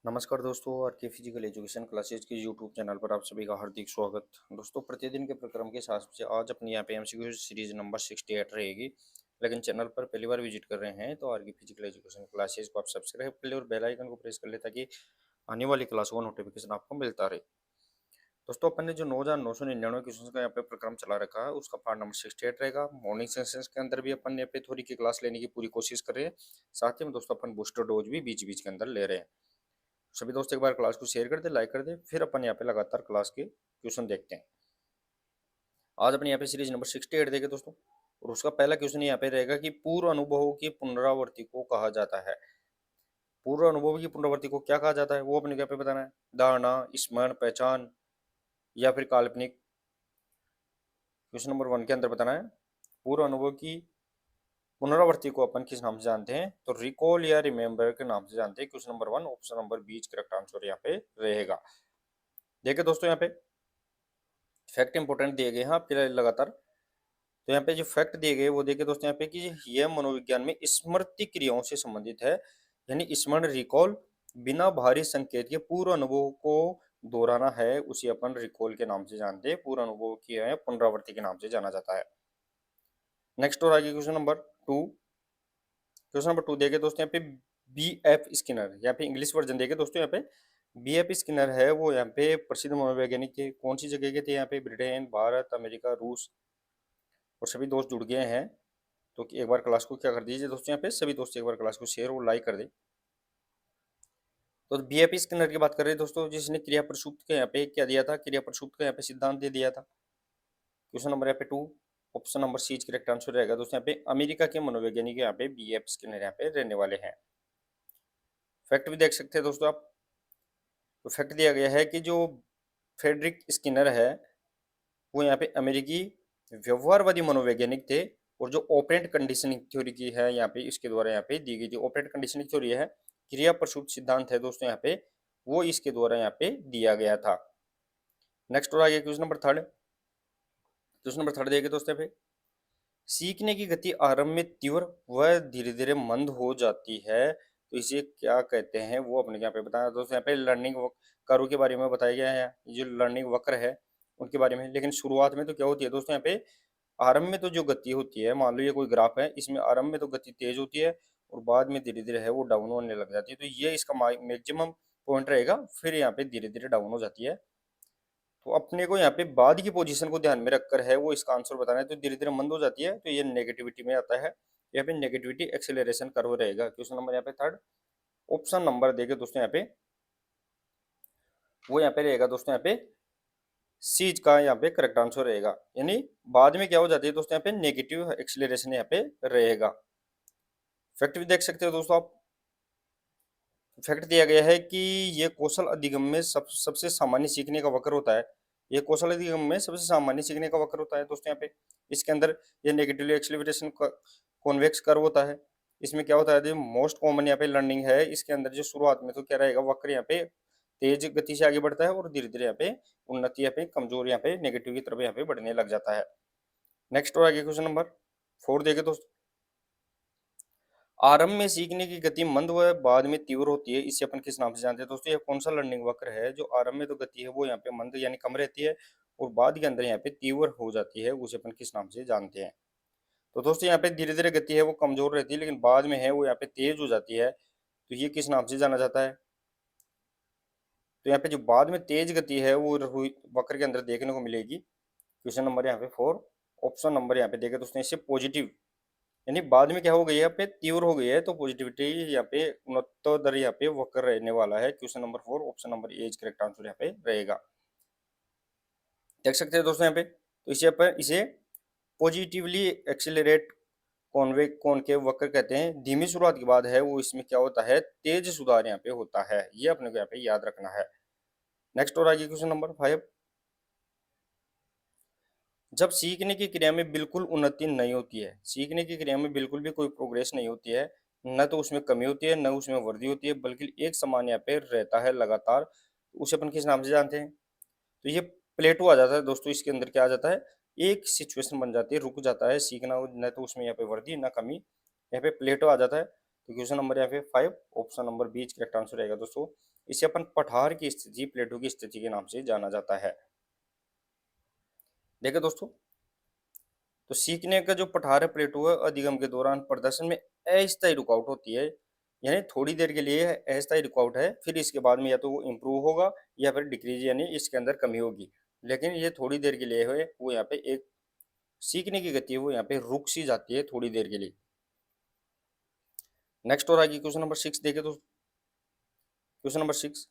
नमस्कार दोस्तों, आर के फिजिकल एजुकेशन क्लासेज के यूट्यूब चैनल पर आप सभी का हार्दिक स्वागत। दोस्तों, प्रतिदिन के प्रक्रम के हिसाब से आज अपनी यहाँ पे एमसीक्यू सीरीज नंबर 68 रहेगी। लेकिन चैनल पर पहली बार विजिट कर रहे हैं तो आर के फिजिकल एजुकेशन क्लासेज को आप सब्सक्राइब कर ले और बेल आइकन को प्रेस कर ले ताकि आने वाली क्लासों का नोटिफिकेशन आपको मिलता रहे। दोस्तों, अपन ने जो 9,999 क्वेश्चन का यहाँ पे प्रक्रम चला रखा है उसका पार्ट नंबर 68 रहेगा। मॉर्निंग सेशंस के अंदर भी अपन यहाँ पे थोड़ी की क्लास लेने की पूरी कोशिश कर रहे हैं। साथ ही में दोस्तों अपन बूस्टर डोज भी बीच बीच के अंदर ले रहे हैं। सभी दोस्त एक बार क्लास को शेयर कर दे, लाइक कर दे, फिर अपन यहाँ पे लगातार क्लास के क्वेश्चन देखते हैं। आज अपन यहाँ पे सीरीज नंबर 68 देखे दोस्तों, और उसका पहला क्वेश्चन यहाँ पे रहेगा कि पूर्व अनुभवों की पुनरावृत्ति को कहा जाता है। पूर्व अनुभव की पुनरावृत्ति को क्या कहा जाता है वो अपने यहाँ पे बताना है। धारणा, स्मरण, पहचान या फिर काल्पनिक। क्वेश्चन नंबर 1 के अंदर बताना है पूर्व अनुभव की पुनरावृत्ति को अपन किस नाम से जानते हैं, तो रिकॉल या रिमेम्बर के नाम से जानते हैं। Question number 1 option number B correct answer यहाँ पे रहेगा। देखिए दोस्तों, यहाँ पे फैक्ट इंपोर्टेंट दिए गए हैं आपके लिए लगातार। तो यहाँ पे जो फैक्ट दिए गए वो देखिए दोस्तों यहाँ पे कि यह मनोविज्ञान में स्मृति क्रियाओं से संबंधित है। यानी स्मरण, रिकॉल, बिना बाहरी संकेत के पूर्व अनुभव को दोहराना है, उसे अपन रिकॉल के नाम से जानते हैं। पूर्व अनुभव की है पुनरावृत्ति के नाम से जाना जाता है। नेक्स्ट और आगे क्वेश्चन नंबर 2। क्वेश्चन नंबर 2 देखे दोस्तों यहाँ पे बी एफ स्किनर, यहाँ पे इंग्लिश वर्जन देखे दोस्तों। यहाँ पे बी एफ स्किनर है वो यहाँ पे प्रसिद्ध मनोवैज्ञानिक के कौन सी जगह के थे, यहाँ पे ब्रिटेन, भारत, अमेरिका, रूस। और सभी दोस्त जुड़ गए हैं तो एक बार क्लास को क्या कर दीजिए दोस्तों, यहाँ पे सभी दोस्त एक बार क्लास को शेयर और लाइक कर दे। तो बी एफ स्किनर की बात कर रहे हैं दोस्तों, जिसने क्रिया प्रसूत के यहाँ पे क्या दिया था, क्रिया प्रसूत का यहाँ पे सिद्धांत दे दिया था। क्वेश्चन नंबर यहाँ पे 2 ऑप्शन नंबर सी करेक्ट आंसर रहेगा दोस्तों। यहाँ पे अमेरिका के मनोवैज्ञानिक यहाँ पे बी एफ स्किनर यहाँ पे रहने वाले हैं। फैक्ट भी देख सकते हैं दोस्तों आप। तो फैक्ट दिया गया है कि जो फ्रेडरिक स्किनर है वो यहाँ पे अमेरिकी व्यवहारवादी मनोवैज्ञानिक थे। और जो ऑपरेंट कंडीशनिंग थ्योरी की है यहाँ पे इसके द्वारा यहाँ पे दी गई थी। ऑपरेंट कंडीशनिंग थ्योरी है, क्रिया प्रसूत सिद्धांत है दोस्तों यहाँ पे, वो इसके द्वारा यहाँ पे दिया गया था। नेक्स्ट और आगे क्वेश्चन नंबर 3। क्वेश्चन नंबर 3 देखिए दोस्तों यहाँ पे सीखने की गति आरंभ में तीव्र व धीरे धीरे मंद हो जाती है, तो इसे क्या कहते हैं वो अपने यहाँ पे बताया दोस्तों। यहाँ पे लर्निंग कर्व के बारे में बताया गया है, ये जो लर्निंग वक्र है उनके बारे में। लेकिन शुरुआत में तो क्या होती है दोस्तों, यहाँ पे आरंभ में तो जो गति होती है, मान लो ये कोई ग्राफ है, इसमें आरंभ में तो गति तेज होती है और बाद में धीरे धीरे है वो डाउन होने लग जाती है। तो ये इसका मैक्सिमम पॉइंट रहेगा, फिर यहाँ पे धीरे धीरे डाउन हो जाती है। तो अपने को यहाँ पे बाद की पोजीशन को ध्यान में रखकर है वो इसका आंसर बताना है। तो धीरे धीरे मंद हो जाती है तो ये नेगेटिविटी में आता है। यहाँ पे नेगेटिविटी एक्सेलरेशन कर्व रहेगा। क्वेश्चन नंबर यहाँ पे 3 ऑप्शन नंबर देखे दोस्तों यहाँ पे वो यहाँ पे रहेगा दोस्तों, यहाँ पे सीज का यहाँ पे करेक्ट आंसर रहेगा। यानी बाद में क्या हो जाती है दोस्तों, यहाँ पे नेगेटिव एक्सेलरेशन यहाँ पे रहेगा। फैक्ट भी देख सकते हो दोस्तों आप। फैक्ट दिया गया है कि ये कौशल अधिगम में सबसे सामान्य सीखने का वक्र होता है। ये कौशल अधिगम में सबसे सामान्य सीखने का वक्र होता है दोस्तों। यहाँ पे इसके अंदर ये नेगेटिवली एक्सेलरेशन कॉन्वेक्स कर्व होता है। इसमें क्या होता है, जो मोस्ट कॉमन यहाँ पे लर्निंग है इसके अंदर जो शुरुआत में तो क्या रहेगा, वक्र यहाँ पे तेज गति से आगे बढ़ता है और धीरे धीरे यहाँ पे उन्नति यहाँ पे कमजोर यहाँ पे नेगेटिव की तरफ यहाँ पे बढ़ने लग जाता है। नेक्स्ट और आगे क्वेश्चन नंबर 4 देखे दोस्तों। आरंभ में सीखने की गति मंद व बाद में तीव्र होती है, इसे अपन किस नाम से जानते हैं दोस्तों। ये कौन सा लर्निंग वक्र है जो आरंभ में तो गति है वो यहाँ पे मंद यानी कम रहती है और बाद के अंदर यहाँ पे तीव्र हो जाती है, उसे अपन किस नाम से जानते हैं। तो दोस्तों यहाँ पे धीरे धीरे गति है वो कमजोर रहती है, लेकिन बाद में है वो यहाँ पे तेज हो जाती है, तो ये किस नाम से जाना जाता है। तो यहाँ पे जो बाद में तेज गति है वो वक्र के अंदर देखने को मिलेगी। क्वेश्चन नंबर यहाँ पे 4 ऑप्शन नंबर यहाँ पे देखे दोस्तों, इससे पॉजिटिव यानी बाद में क्या हो गई है, यहाँ पे तीव्र हो गई है, तो पॉजिटिविटी यहाँ पे गुणोत्तर यहाँ पे वक्र रहने वाला है। Question number 4 option number A correct answer यहाँ पे रहेगा। देख सकते हैं दोस्तों यहाँ पे, तो इसे अपन इसे पॉजिटिवली एक्सिलरेट कॉनकेव वक्र कहते हैं। धीमी शुरुआत के बाद है वो इसमें क्या होता है, तेज सुधार यहाँ पे होता है, ये अपने को यहाँ पे याद रखना है। नेक्स्ट और आगे क्वेश्चन नंबर 5। जब सीखने की क्रिया में बिल्कुल उन्नति नहीं होती है, सीखने की क्रिया में बिल्कुल भी कोई प्रोग्रेस नहीं होती है, न तो उसमें कमी होती है न उसमें वृद्धि होती है, बल्कि एक समान यहाँ पे रहता है लगातार, उसे अपन किस नाम से जानते हैं। तो ये प्लेटो आ जाता है दोस्तों। इसके अंदर क्या आ जाता है, एक सिचुएशन बन जाती है, रुक जाता है सीखना, न तो उसमें यहाँ पे वृद्धि न कमी, यहाँ पे प्लेटो आ जाता है। तो क्वेश्चन नंबर यहाँ पे 5 option number B correct answer रहेगा दोस्तों। इसे अपन पठार की स्थिति, प्लेटो की स्थिति के नाम से जाना जाता है। देखिए दोस्तों, तो सीखने का जो पठार है प्लेटो है, अधिगम के दौरान प्रदर्शन में अस्थायी रुकावट होती है, यानी थोड़ी देर के लिए अस्थायी रुकावट है, फिर इसके बाद में या तो वो इम्प्रूव होगा या फिर डिक्रीज यानी इसके अंदर कमी होगी, लेकिन ये थोड़ी देर के लिए है, वो यहाँ पे एक सीखने की गति है वो यहाँ पे रुक सी जाती है थोड़ी देर के लिए। नेक्स्ट और आगे क्वेश्चन नंबर 6 देखे तो क्वेश्चन नंबर 6,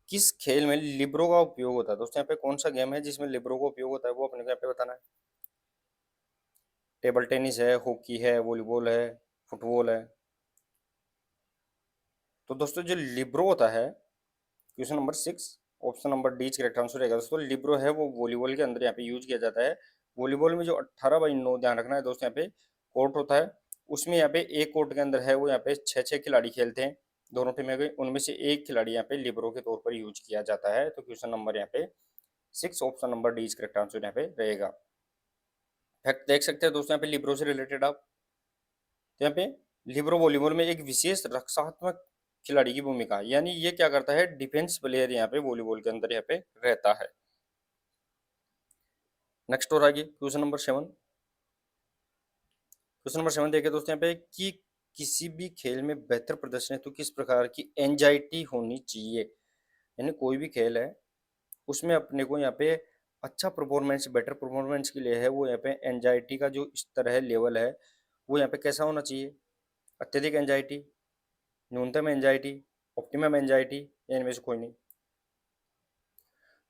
किस खेल में लिब्रो का उपयोग होता है? दोस्तों यहाँ पे कौन सा गेम है जिसमें लिब्रो का उपयोग होता है, वो अपने को यहाँ पे बताना है। टेबल टेनिस है, हॉकी है, वॉलीबॉल है, फुटबॉल है। तो दोस्तों जो लिब्रो होता है, question number 6 option number D correct answer रहेगा दोस्तों। लिब्रो है वो वॉलीबॉल के अंदर यहाँ पे यूज किया जाता है। वॉलीबॉल में जो 18/9 ध्यान रखना है दोस्तों, यहाँ पे कोर्ट होता है, उसमें यहाँ पे एक कोर्ट के अंदर है वो यहाँ पे 6 खिलाड़ी खेलते हैं, दोनों टीमें गई, उनमें से एक खिलाड़ी यहाँ पे लिब्रो के तौर पर यूज किया जाता है। तो क्वेश्चन नंबर यहाँ पे 6 option number D correct answer यहाँ पे रहेगा। फैक्ट देख सकते हैं दोस्तों यहाँ पे लिब्रो से रिलेटेड आप, तो यहाँ पे लिब्रो वॉलीबॉल में एक विशेष रक्षात्मक खिलाड़ी की भूमिका, यानी ये क्या करता है, डिफेंस प्लेयर यहाँ पे वॉलीबॉल के अंदर यहाँ पे रहता है। नेक्स्ट और आगे क्वेश्चन नंबर 7, क्वेश्चन नंबर 7 देखिए दोस्तों यहाँ पे कि किसी भी खेल में बेहतर प्रदर्शन हेतु किस प्रकार की एंजाइटी होनी चाहिए, यानी कोई भी खेल है उसमें अपने को यहाँ पे अच्छा परफॉर्मेंस, बेटर परफॉर्मेंस के लिए है वो यहाँ पे एंजाइटी का जो स्तर है, लेवल है, वो यहाँ पे कैसा होना चाहिए? अत्यधिक एंजाइटी, न्यूनतम एंजाइटी, ऑप्टिमम एंजाइटी, या इनमें से कोई नहीं।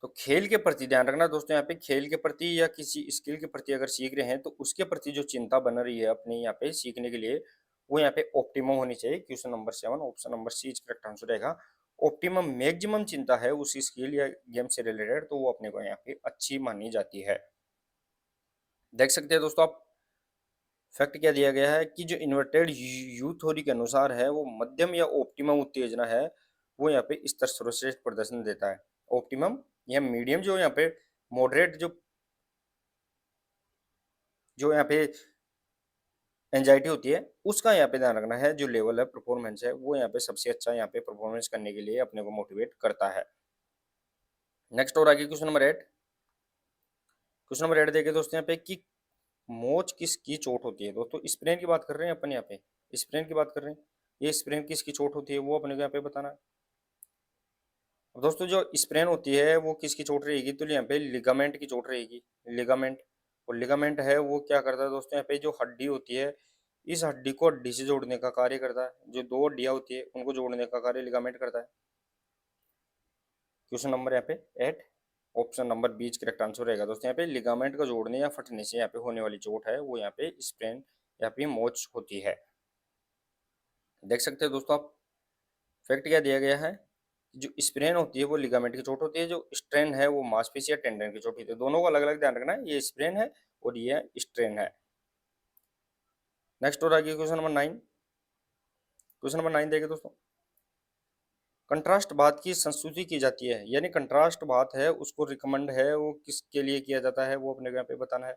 तो खेल के प्रति ध्यान रखना दोस्तों, यहाँ पे खेल के प्रति या किसी स्किल के प्रति अगर सीख रहे हैं तो उसके प्रति जो चिंता बन रही है अपने यहाँ पे सीखने के लिए, वो यहाँ पे ऑप्टिमम होनी चाहिए। क्वेश्चन नंबर 7 ऑप्शन नंबर सी करेक्ट आंसर रहेगा। ऑप्टिमम मैक्सिमम चिंता है उस स्किल या गेम से रिलेटेड, तो वो अपने को यहाँ पे अच्छी मानी जाती है। देख सकते हैं दोस्तों आप, फैक्ट क्या दिया गया है कि जो इन्वर्टेड यू थ्योरी के अनुसार है वो मध्यम या ऑप्टिमम उत्तेजना है, वो यहाँ पे स्तर सर्वश्रेष्ठ प्रदर्शन देता है। ऑप्टिमम या मीडियम, जो यहाँ पे मॉडरेट, जो यहाँ पे एंजाइटी होती है उसका यहाँ पे ध्यान रखना है, जो लेवल है परफॉर्मेंस है वो यहाँ पे सबसे अच्छा यहाँ पे परफॉर्मेंस करने के लिए अपने को मोटिवेट करता है। नेक्स्ट और आगे क्वेश्चन नंबर 8, क्वेश्चन नंबर 8 देखिए दोस्तों यहाँ पे कि मोच किसकी चोट होती है? दोस्तों स्प्रेन की बात कर रहे हैं अपन, यहाँ पे स्प्रेन की बात कर रहे हैं, ये स्प्रेन किसकी चोट होती है वो अपने को यहाँ पे बताना है। अब दोस्तों जो स्प्रेन होती है वो किसकी चोट रहेगी? तो यहाँ पे लिगामेंट की चोट रहेगी, लिगामेंट। और लिगामेंट है वो क्या करता है दोस्तों, यहाँ पे जो हड्डी होती है, इस हड्डी को हड्डी से जोड़ने का कार्य करता है, जो दो हड्डियां होती है उनको जोड़ने का कार्य लिगामेंट करता है। क्वेश्चन नंबर यहाँ पे 8 option number B correct answer रहेगा दोस्तों। यहाँ पे लिगामेंट का जोड़ने या फटने से यहाँ पे होने वाली चोट है वो यहाँ पे स्प्रेन या फिर मोच होती है। देख सकते हैं दोस्तों आप, फैक्ट क्या दिया गया है, जो स्प्रेन होती है वो लिगामेंट की चोट होती है, जो स्ट्रेन है वो मांसपेशी या टेंडन की चोट होती है। दोनों को अलग अलग ध्यान रखना है, ये स्प्रेन है और ये स्ट्रेन है। नेक्स्ट और आगे क्वेश्चन नंबर 9, क्वेश्चन नंबर 9 देखिए दोस्तों, कंट्रास्ट बात की संस्तुति की जाती है, यानी कंट्रास्ट बात है उसको रिकमेंड है वो किसके लिए किया जाता है वो अपने को यहाँ पे बताना है।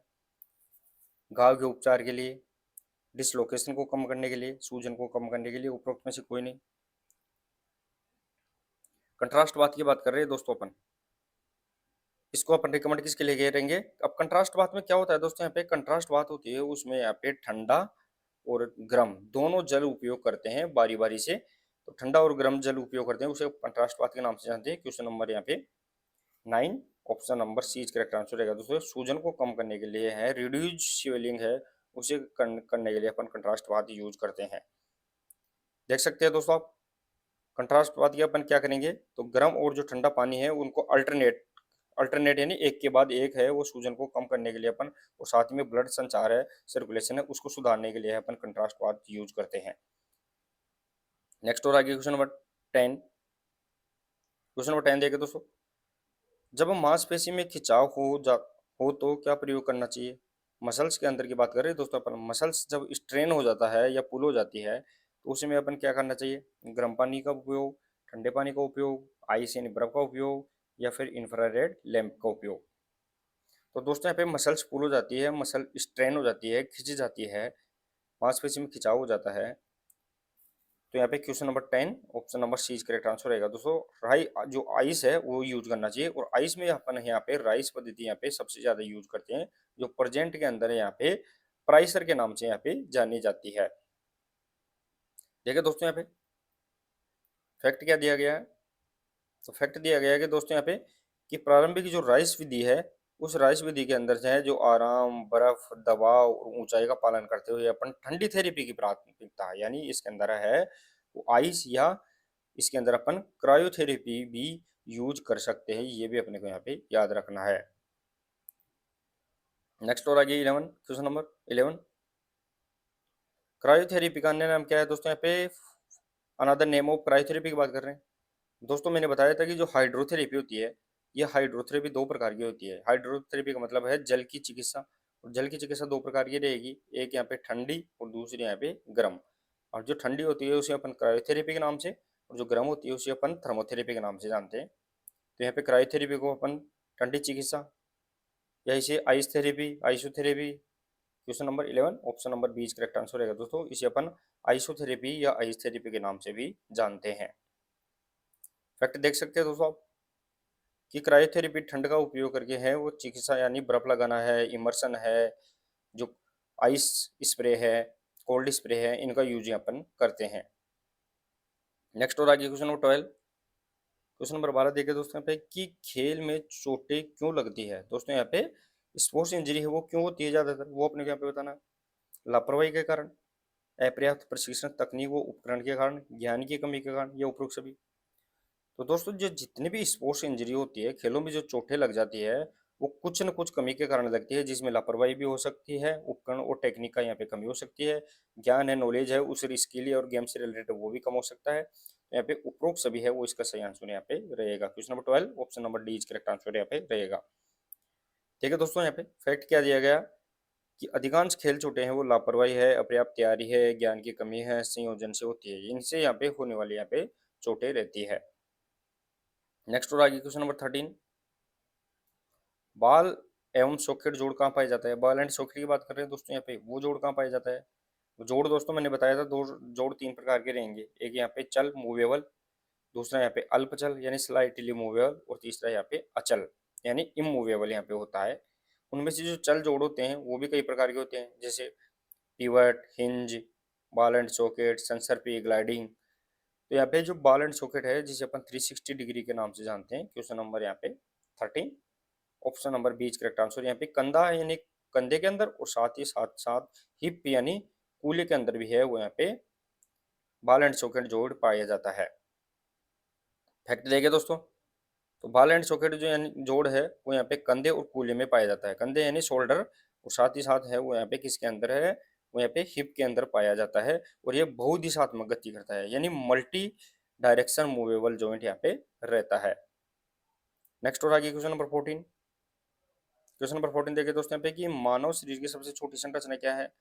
घाव के उपचार के लिए, डिसलोकेशन को कम करने के लिए, सूजन को कम करने के लिए, उपरोक्त में से कोई नहीं। कंट्रास्ट बात की बात कर रहे हैं दोस्तों अपन, इसको अपन रिकमेंड किसके लिए करेंगे? अब कंट्रास्ट बात में क्या होता है दोस्तों, यहाँ पे कंट्रास्ट बात होती है उसमें यहाँ पे ठंडा और गर्म दोनों जल उपयोग करते हैं बारी बारी से, तो ठंडा और गर्म जल उपयोग करते हैं उसे कंट्रास्ट बात के नाम से जानते हैं। क्वेश्चन नंबर यहाँ पे 9 ऑप्शन नंबर सी करेक्ट आंसर रहेगा दोस्तों। सूजन को कम करने के लिए है, रिड्यूज स्वेलिंग है, उसे करने के लिए अपन कंट्रास्ट बात यूज करते हैं। देख सकते हैं दोस्तों आप, कंट्रास्ट बात की अपन क्या करेंगे, तो गर्म और जो ठंडा पानी है उनको अल्टरनेट, अल्टरनेट यानी एक के बाद एक है वो सूजन को कम करने के लिए अपन, और साथ में ब्लड संचार है, सर्कुलेशन है, उसको सुधारने के लिए अपन कंट्रास्ट बात यूज करते हैं। नेक्स्ट और आगे क्वेश्चन नंबर 10, क्वेश्चन नंबर 10 देखे दोस्तों, जब हम मांसपेशी में खिंचाव हो तो क्या प्रयोग करना चाहिए? मसल्स के अंदर की बात कर रहे हैं दोस्तों अपन, मसल्स जब स्ट्रेन हो जाता है या पुल हो जाती है तो उसमें अपन क्या करना चाहिए? गर्म पानी का उपयोग, ठंडे पानी का उपयोग, आइस यानी बर्फ का उपयोग, या फिर इंफ्रारेड लैंप का उपयोग। तो दोस्तों यहाँ पे मसल्स पुल हो जाती है, मसल स्ट्रेन हो जाती है, खिंच जाती है, मांसपेशी में खिंचाव हो जाता है। तो यहाँ पे question number 10 option number C is correct answer रहेगा। दोस्तों जो आइस है वो यूज करना चाहिए, और आइस में अपन यहाँ पे राइस पद्धति यहाँ पे सबसे ज्यादा यूज करते हैं, जो प्रेजेंट के अंदर यहाँ पे प्राइसर के नाम से यहाँ पे जानी जाती है। देखिए दोस्तों यहाँ पे फैक्ट क्या दिया गया है। तो फैक्ट दिया गया है कि दोस्तों यहाँ पे कि प्रारंभिक जो राइस विधि है, उस राइस विधि के अंदर जो है जो आराम, बर्फ, दबाव और ऊंचाई का पालन करते हुए अपन ठंडी थेरेपी की प्राथमिकता है, यानी इसके अंदर है वो आइस, या इसके अंदर अपन क्रायोथेरेपी भी यूज कर सकते हैं, ये भी अपने को यहाँ पे याद रखना है। नेक्स्ट और आगे 11 क्वेश्चन नंबर 11, क्रायोथेरेपी का अन्य नाम क्या है दोस्तों। यहाँ पे अनदर नेम ऑफ क्रायोथेरेपी की बात कर रहे हैं। दोस्तों मैंने बताया था कि जो हाइड्रोथेरेपी होती है, ये हाइड्रोथेरेपी दो प्रकार की होती है। हाइड्रोथेरेपी का मतलब है जल की चिकित्सा, और जल की चिकित्सा दो प्रकार की रहेगी, एक यहाँ पे ठंडी और दूसरी यहाँ पे गर्म। और जो ठंडी होती है उसे अपन क्रायोथेरेपी के नाम से, और जो गर्म होती है उसे अपन थर्मोथेरेपी के नाम से जानते हैं। तो यहाँ पे क्रायोथेरेपी को अपन ठंडी चिकित्सा, या इसे ice therapy, isotherapy, question number 11 option number B correct answer रहेगा दोस्तों। इसे अपन आइसोथेरेपी या आइस थेरेपी के नाम से भी जानते हैं। फैक्ट देख सकते हैं दोस्तों आप कि क्रायोथेरेपी ठंड का उपयोग करके है वो चिकित्सा, यानी बर्फ लगाना है, इमर्शन है, जो आइस स्प्रे है, कोल्ड स्प्रे है, इनका यूज अपन करते हैं। नेक्स्ट और आगे क्वेश्चन नंबर 12, क्वेश्चन नंबर 12 देखिए दोस्तों यहाँ पे कि खेल में चोटें क्यों लगती है। दोस्तों यहाँ पे स्पोर्ट्स इंजरी है वो क्यों होती है ज्यादातर, वो अपने को यहाँ पे बताना है। लापरवाही के कारण, अपर्याप्त प्रशिक्षण तकनीक व उपकरण के कारण, ज्ञान की कमी के कारण, या उपरोक्त सभी। तो दोस्तों जो जितनी भी स्पोर्ट्स इंजरी होती है, खेलों में जो चोटें लग जाती है, वो कुछ न कुछ कमी के कारण लगती है, जिसमें लापरवाही भी हो सकती है, उपकरण और टेक्निक का यहाँ पे कमी हो सकती है, ज्ञान है, नॉलेज है, उस स्किल और गेम से रिलेटेड वो भी कम हो सकता है। तो यहाँ पे उपरोक्त सभी है वो इसका सही आंसर यहाँ पे रहेगा। Question number 12 option number D is correct answer यहाँ पे रहेगा। ठीक है दोस्तों, यहाँ पे फैक्ट क्या दिया गया कि अधिकांश खेल चोटें हैं वो लापरवाही है, अपर्याप्त तैयारी है, ज्ञान की कमी है, संयोजन से होती है, इनसे यहाँ पे होने वाली यहाँ पे चोटें रहती है। नेक्स्ट और आगे क्वेश्चन नंबर 13, बाल एवं सॉकेट जोड़ कहाँ पाया जाता है। बॉल एंड सॉकेट की बात कर रहे हैं दोस्तों, यहाँ पे वो जोड़ कहाँ पाया जाता है। वो जोड़ दोस्तों मैंने बताया था, दो जोड़ तीन प्रकार के रहेंगे, एक यहाँ पे चल मूवेबल, दूसरा यहाँ पे अल्पचल यानी स्लाइटली मूवेबल, और तीसरा यहाँ पे अचल यानी इमूवेबल यहाँ पे होता है। उनमें से जो चल जोड़ होते हैं वो भी कई प्रकार के होते हैं, जैसे pivot, hinge, ball and socket, sensor gliding. तो यहाँ पे जो बॉल एंड सॉकेट है जिसे अपन 360 डिग्री के नाम से जानते हैं, क्वेश्चन नंबर यहाँ पे 13 option number B is correct answer. यहाँ पे कंधा है यानी कंधे के अंदर, और साथ ही साथ साथ हिप यानी कूल्हे के अंदर भी है वो यहाँ पे बॉल एंड सॉकेट जोड़ पाया जाता है। फैक्ट देखे दोस्तों, तो बॉल एंड सॉकेट जो यानी जोड़ है वो यहाँ पे कंधे और कूल्हे में पाया जाता है। कंधे यानी शोल्डर, और साथ ही साथ है वो यहाँ पे किसके अंदर है, वो यहाँ पे हिप के अंदर पाया जाता है, और ये बहुदिशात्मक गति करता है, यानी मल्टी डायरेक्शन मूवेबल जॉइंट यहाँ पे रहता है। नेक्स्ट और आगे क्वेश्चन नंबर 14, क्वेश्चन नंबर 14 देखिए दोस्तों यहाँ पे कि मानव शरीर की सबसे छोटी संरचना क्या है।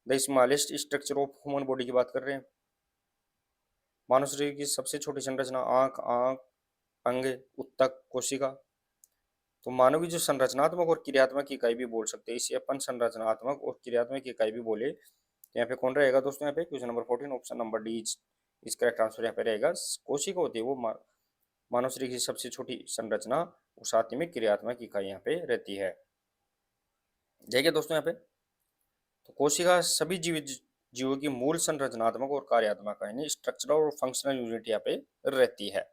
The smallest structure of human body की बात कर रहे हैं। मानव शरीर की सबसे छोटी संरचना आंख, अंग, ऊतक, कोशिका। तो मानव की जो संरचनात्मक और क्रियात्मक इकाई भी बोल सकते हैं, इसे अपन संरचनात्मक और क्रियात्मक इकाई भी बोले, तो यहाँ पे कौन रहेगा दोस्तों। यहाँ पे question number 14 option number D इसका करेक्ट आंसर यहाँ पे रहेगा। कोशिका होती है वो मानव शरीर की सबसे छोटी संरचना, और साथ ही में क्रियात्मक इकाई यहाँ पे रहती है। देखिए दोस्तों यहाँ पे तो कोशिका सभी जीवों की मूल संरचनात्मक और कार्यात्मक यानी स्ट्रक्चरल और फंक्शनल यूनिट यहाँ पे रहती है।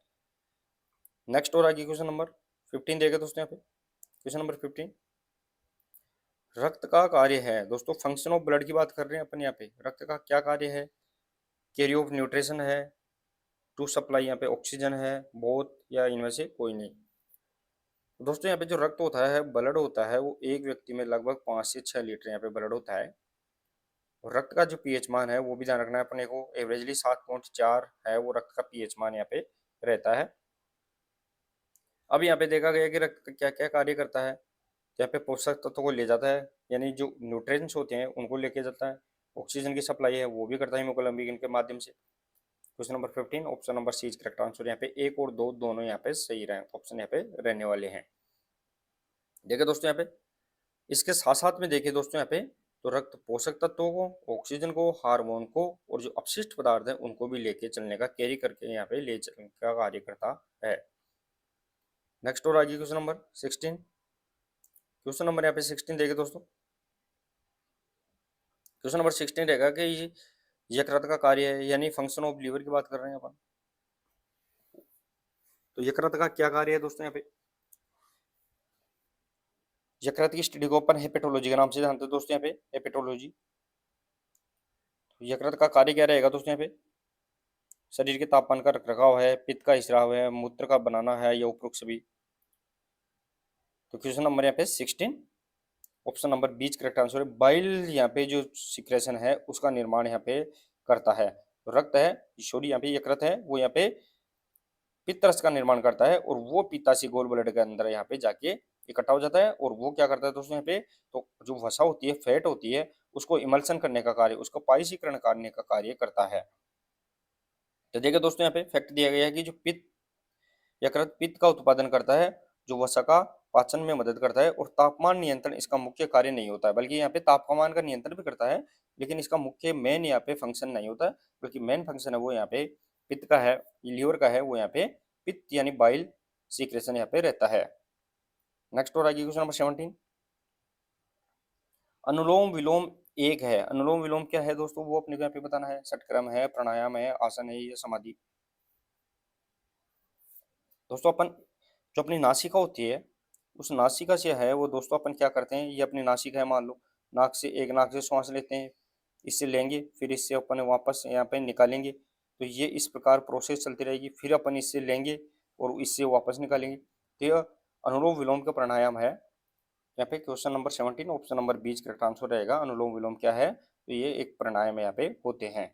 नेक्स्ट और आगे क्वेश्चन नंबर 15 देगा दोस्तों यहाँ पे क्वेश्चन नंबर 15, रक्त का कार्य है दोस्तों। फंक्शन ऑफ ब्लड की बात कर रहे हैं अपन यहाँ पे, रक्त का क्या कार्य है। कैरी ऑफ न्यूट्रिशन है, टू सप्लाई यहाँ पे ऑक्सीजन है, बोथ या इनमें से कोई नहीं। दोस्तों यहाँ पे जो रक्त होता है, ब्लड होता है, वो एक व्यक्ति में लगभग 5 से 6 लीटर यहाँ पे ब्लड होता है। और रक्त का जो पीएच मान है वो भी ध्यान रखना है अपने को, एवरेजली 7.4 है वो रक्त का पीएच मान यहाँ पे रहता है। अब यहाँ पे देखा गया कि रक्त क्या क्या कार्य करता है। यहाँ पे पोषक तत्वों को ले जाता है, यानी जो न्यूट्रिएंट्स होते हैं उनको लेके जाता है। ऑक्सीजन की सप्लाई है वो भी करता है हीमोग्लोबिन के माध्यम से। Question number 15 option number C is correct answer. यहाँ पे एक और दो दोनों यहाँ पे सही रहे ऑप्शन यहाँ पे रहने वाले हैं। देखिए दोस्तों यहाँ पे इसके साथ साथ में देखिए दोस्तों यहाँ पे तो रक्त पोषक तत्वों को, ऑक्सीजन को, हार्मोन को और जो अपशिष्ट पदार्थ हैं उनको भी लेके चलने का, कैरी करके यहाँ पे ले चलने का कार्य करता है। नेक्स्ट और आगे क्वेश्चन नंबर 16। क्वेश्चन नंबर यहाँ पे 16 देखिए दोस्तों। क्वेश्चन नंबर 16 रहेगा कि यकृत का कार्य है, यानी फंक्शन ऑफ लीवर की बात कर रहे हैं अपन। तो यकृत का क्या कार्य है दोस्तों यहाँ पे? यकृत की स्टडी को अपन हेपेटोलॉजी के नाम से जानते हैं दोस्तों यहाँ पे, हेपेटोलॉजी। तो यकृत का कार्य क्या रहेगा दोस्तों यहाँ पे? शरीर के तापमान का रखरखाव है, पित्त का स्राव है, मूत्र का बनाना है, या उपरोक्त सभी। तो क्वेश्चन नंबर यहाँ पे 16 ऑप्शन नंबर बीच करेक्ट आंसर है। बाइल यहाँ पे जो सिक्रेशन है उसका निर्माण यहाँ पे करता है। तो रक्त है, सॉरी यहाँ पे यकृत है, वो यहाँ पे पित्त रस का निर्माण करता है और वो पित्ताशय गोल ब्लड के अंदर यहाँ पे जाके इकट्ठा हो जाता है और वो क्या करता है दोस्तों यहाँ पे, तो जो वसा होती है, फैट होती है, उसको इमल्सन करने का कार्य, उसका पाइशीकरण करने का कार्य करता है। तो देखिए दोस्तों यहाँ पे फैक्ट दिया गया है कि जो पित्त, यकृत पित्त का उत्पादन करता है, जो वसा का पाचन में मदद करता है, और तापमान नियंत्रण इसका मुख्य कार्य नहीं होता है, बल्कि यहाँ पे तापमान का नियंत्रण भी करता है, लेकिन इसका मुख्य मेन यहाँ पे फंक्शन नहीं होता है, बल्कि मेन फंक्शन है वो यहाँ पे पित्त का है, लीवर का है, वो यहाँ पे पित्त यानी बाइल सीक्रेशन यहाँ पे रहता है। नेक्स्ट और आगे क्वेश्चन नंबर 17। अनुलोम विलोम एक है, अनुलोम विलोम क्या है दोस्तों, वो अपने को यहाँ पे बताना है। षटक्रम है, प्राणायाम है, आसन है, या समाधि। दोस्तों अपन जो अपनी नासिका होती है, उस नासिका से है वो दोस्तों अपन क्या करते हैं, ये अपनी नासिका है मान लो, नाक से, एक नाक से श्वास लेते हैं, इससे लेंगे, फिर इससे अपन वापस यहाँ पे निकालेंगे। तो ये इस प्रकार प्रोसेस चलती रहेगी, फिर अपन इससे लेंगे और इससे वापस निकालेंगे। तो यह अनुलोम विलोम का प्राणायाम है। यहाँ पे क्वेश्चन नंबर 17 ऑप्शन नंबर बीच करेक्ट आंसर रहेगा। अनुलोम विलोम क्या है, तो ये एक प्राणायाम यहाँ पे होते हैं।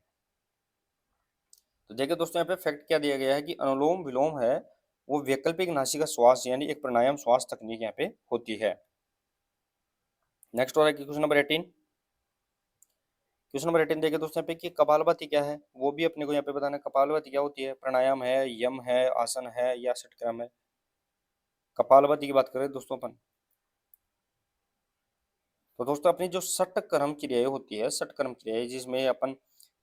तो देखिए दोस्तों यहाँ पे फैक्ट क्या दिया गया है कि अनुलोम विलोम है वो वैकल्पिक नासिका श्वास यानी एक प्राणायाम श्वास तकनीक यहाँ पे होती है। नेक्स्ट हो रहा है क्वेश्चन नंबर 18। क्वेश्चन नंबर 18 देखिए दोस्तों यहाँ पे कि कपालभाति क्या है, वो भी अपने को यहाँ पे बताना है। कपालभाति क्या होती है, प्राणायाम है, यम है, आसन है, या षटक्रम है। कपालभाति की बात करें दोस्तों अपन, तो दोस्तों अपनी जो षटकर्म क्रियाएं होती है, षटकर्म क्रियाएं जिसमें अपन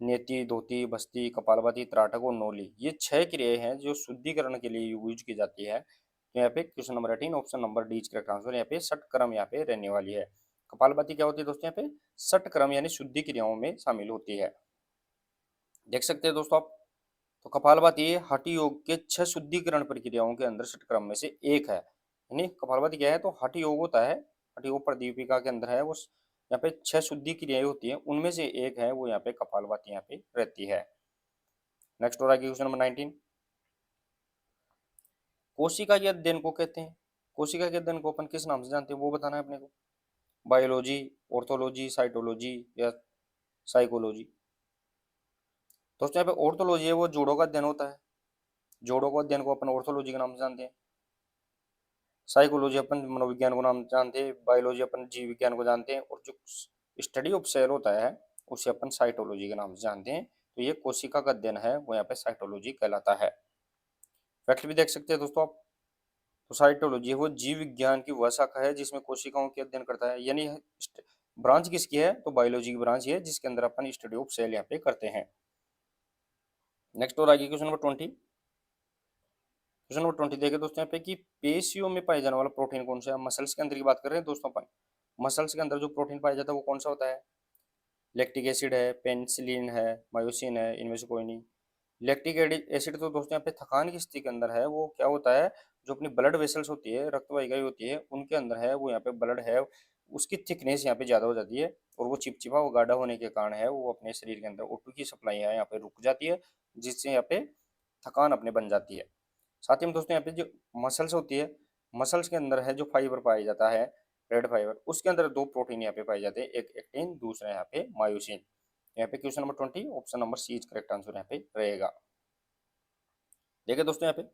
नेति, धोती, बस्ती, कपालभाति, त्राटक और नौली, ये 6 क्रियाएं हैं जो शुद्धिकरण के लिए यूज की जाती है। तो यहाँ पे question number 18 option number D correct answer, यहाँ पे षटकर्म यहाँ पे रहने वाली है। कपालभाति क्या होती है दोस्तों, यहाँ पे षटकर्म यानी शुद्धि क्रियाओं में शामिल होती है। देख सकते हैं दोस्तों आप, तो कपालभाति हठ योग के 6 शुद्धिकरण प्रक्रियाओं के अंदर षटक्रम में से एक है। यानी कपालभाति क्या है, तो हठ योग होता है, हठ योग प्रदीपिका के अंदर है वो, यहाँ पे 6 शुद्धि क्रियाएं होती हैं, उनमें से एक है वो यहाँ पे कपालभाति यहाँ पे रहती है। नेक्स्ट और आगे क्वेश्चन नंबर 19। कोशिका के अध्ययन को कहते हैं, कोशिका के अध्ययन को अपन किस नाम से जानते हैं वो बताना है अपने को। बायोलॉजी, ऑर्थोलॉजी, साइटोलॉजी, या साइकोलॉजी। दोस्तों यहाँ पे ऑर्थोलॉजी है वो जोड़ों का अध्ययन होता है, जोड़ों का अध्ययन को अपन ऑर्थोलॉजी के नाम से जानते हैं। साइकोलॉजी अपन मनोविज्ञान को नाम जानते हैं, बायोलॉजी अपन जीव विज्ञान को जानते हैं, और जो स्टडी ऑफ सेल होता है उसे अपन साइटोलॉजी के नाम से जानते हैं। तो ये कोशिका का अध्ययन है वो यहाँ पे साइटोलॉजी कहलाता है। फैक्ट भी देख सकते हैं दोस्तों आप, तो साइटोलॉजी है वो जीव विज्ञान की वह शाखा है जिसमें कोशिकाओं के अध्ययन करता है। यानी ब्रांच किसकी है, तो बायोलॉजी की ब्रांच है जिसके अंदर अपन स्टडी ऑफ सेल यहाँ पे करते हैं। नेक्स्ट और आगे क्वेश्चन नंबर 20। क्वेश्चन नंबर 20 देखे दोस्तों यहाँ पे कि पेशियों में पाए जाने वाला प्रोटीन कौन सा है। मसल्स के अंदर की बात कर रहे हैं दोस्तों अपन। मसल्स के अंदर जो प्रोटीन पाया जाता है वो कौन सा होता है, लैक्टिक एसिड है, पेनिसिलिन है, मायोसिन है, इनमें से कोई नहीं। लैक्टिक एसिड तो दोस्तों यहाँ पे थकान की स्थिति के अंदर है, वो क्या होता है, जो अपनी ब्लड वेसल्स होती है, रक्त वाहिकाएं होती है, उनके अंदर है वो यहाँ पे ब्लड है, उसकी थिकनेस यहाँ पे ज़्यादा हो जाती है, और वो चिपचिपा वो गाढ़ा होने के कारण है वो अपने शरीर के अंदर O2 की सप्लाई है यहाँ पे रुक जाती है, जिससे यहाँ पे थकान अपने बन जाती है। साथ ही में दोस्तों यहाँ पे जो मसल्स होती है, मसल्स के अंदर है जो फाइबर पाया जाता है, रेड फाइबर, उसके अंदर 2 प्रोटीन यहाँ पे पाए जाते हैं, एक एक्टिन, दूसरा यहाँ पे मायोसिन। यहाँ पे question number 20 option number C is correct answer यहाँ पे रहेगा। देखिए दोस्तों यहाँ पे,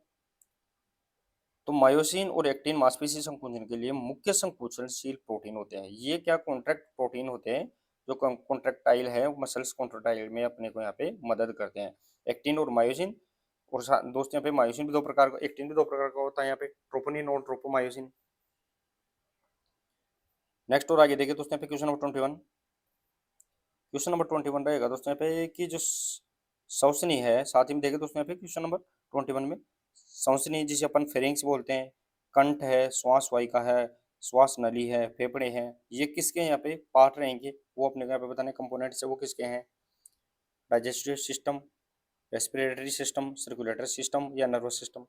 तो मायोसिन और एक्टिन मांसपेशी संकुचन के लिए मुख्य संकुचनशील प्रोटीन होते हैं। ये क्या कॉन्ट्रैक्ट प्रोटीन होते हैं, जो कॉन्ट्रैक्टाइल है, मसल्स कॉन्ट्रैक्टाइल में अपने को यहाँ पे मदद करते हैं, एक्टिन और मायोसिन। और दोस्तों यहाँ पे मायोसिन भी 2 प्रकार का, एक्टिन भी 2 प्रकार का होता है यहाँ पे, ट्रोपोनिन और ट्रोपोमायोसिन। नेक्स्ट और आगे देखिए दोस्तों यहाँ पे क्वेश्चन नंबर 21। क्वेश्चन नंबर 21 रहेगा दोस्तों यहाँ पे कि जो श्वसनी है, साथ ही में देखें दोस्तों यहाँ पे क्वेश्चन नंबर 21 में श्वसनी जिसे अपन फेरिंग्स बोलते हैं, कंठ है, श्वास वाहिका है, श्वास नली है, फेफड़े हैं, ये किसके यहाँ पे पार्ट रहेंगे, वो अपने को यहाँ पे बताने कंपोनेंट्स है वो किसके हैं। Digestive system, respiratory system, circulatory system या नर्वस सिस्टम।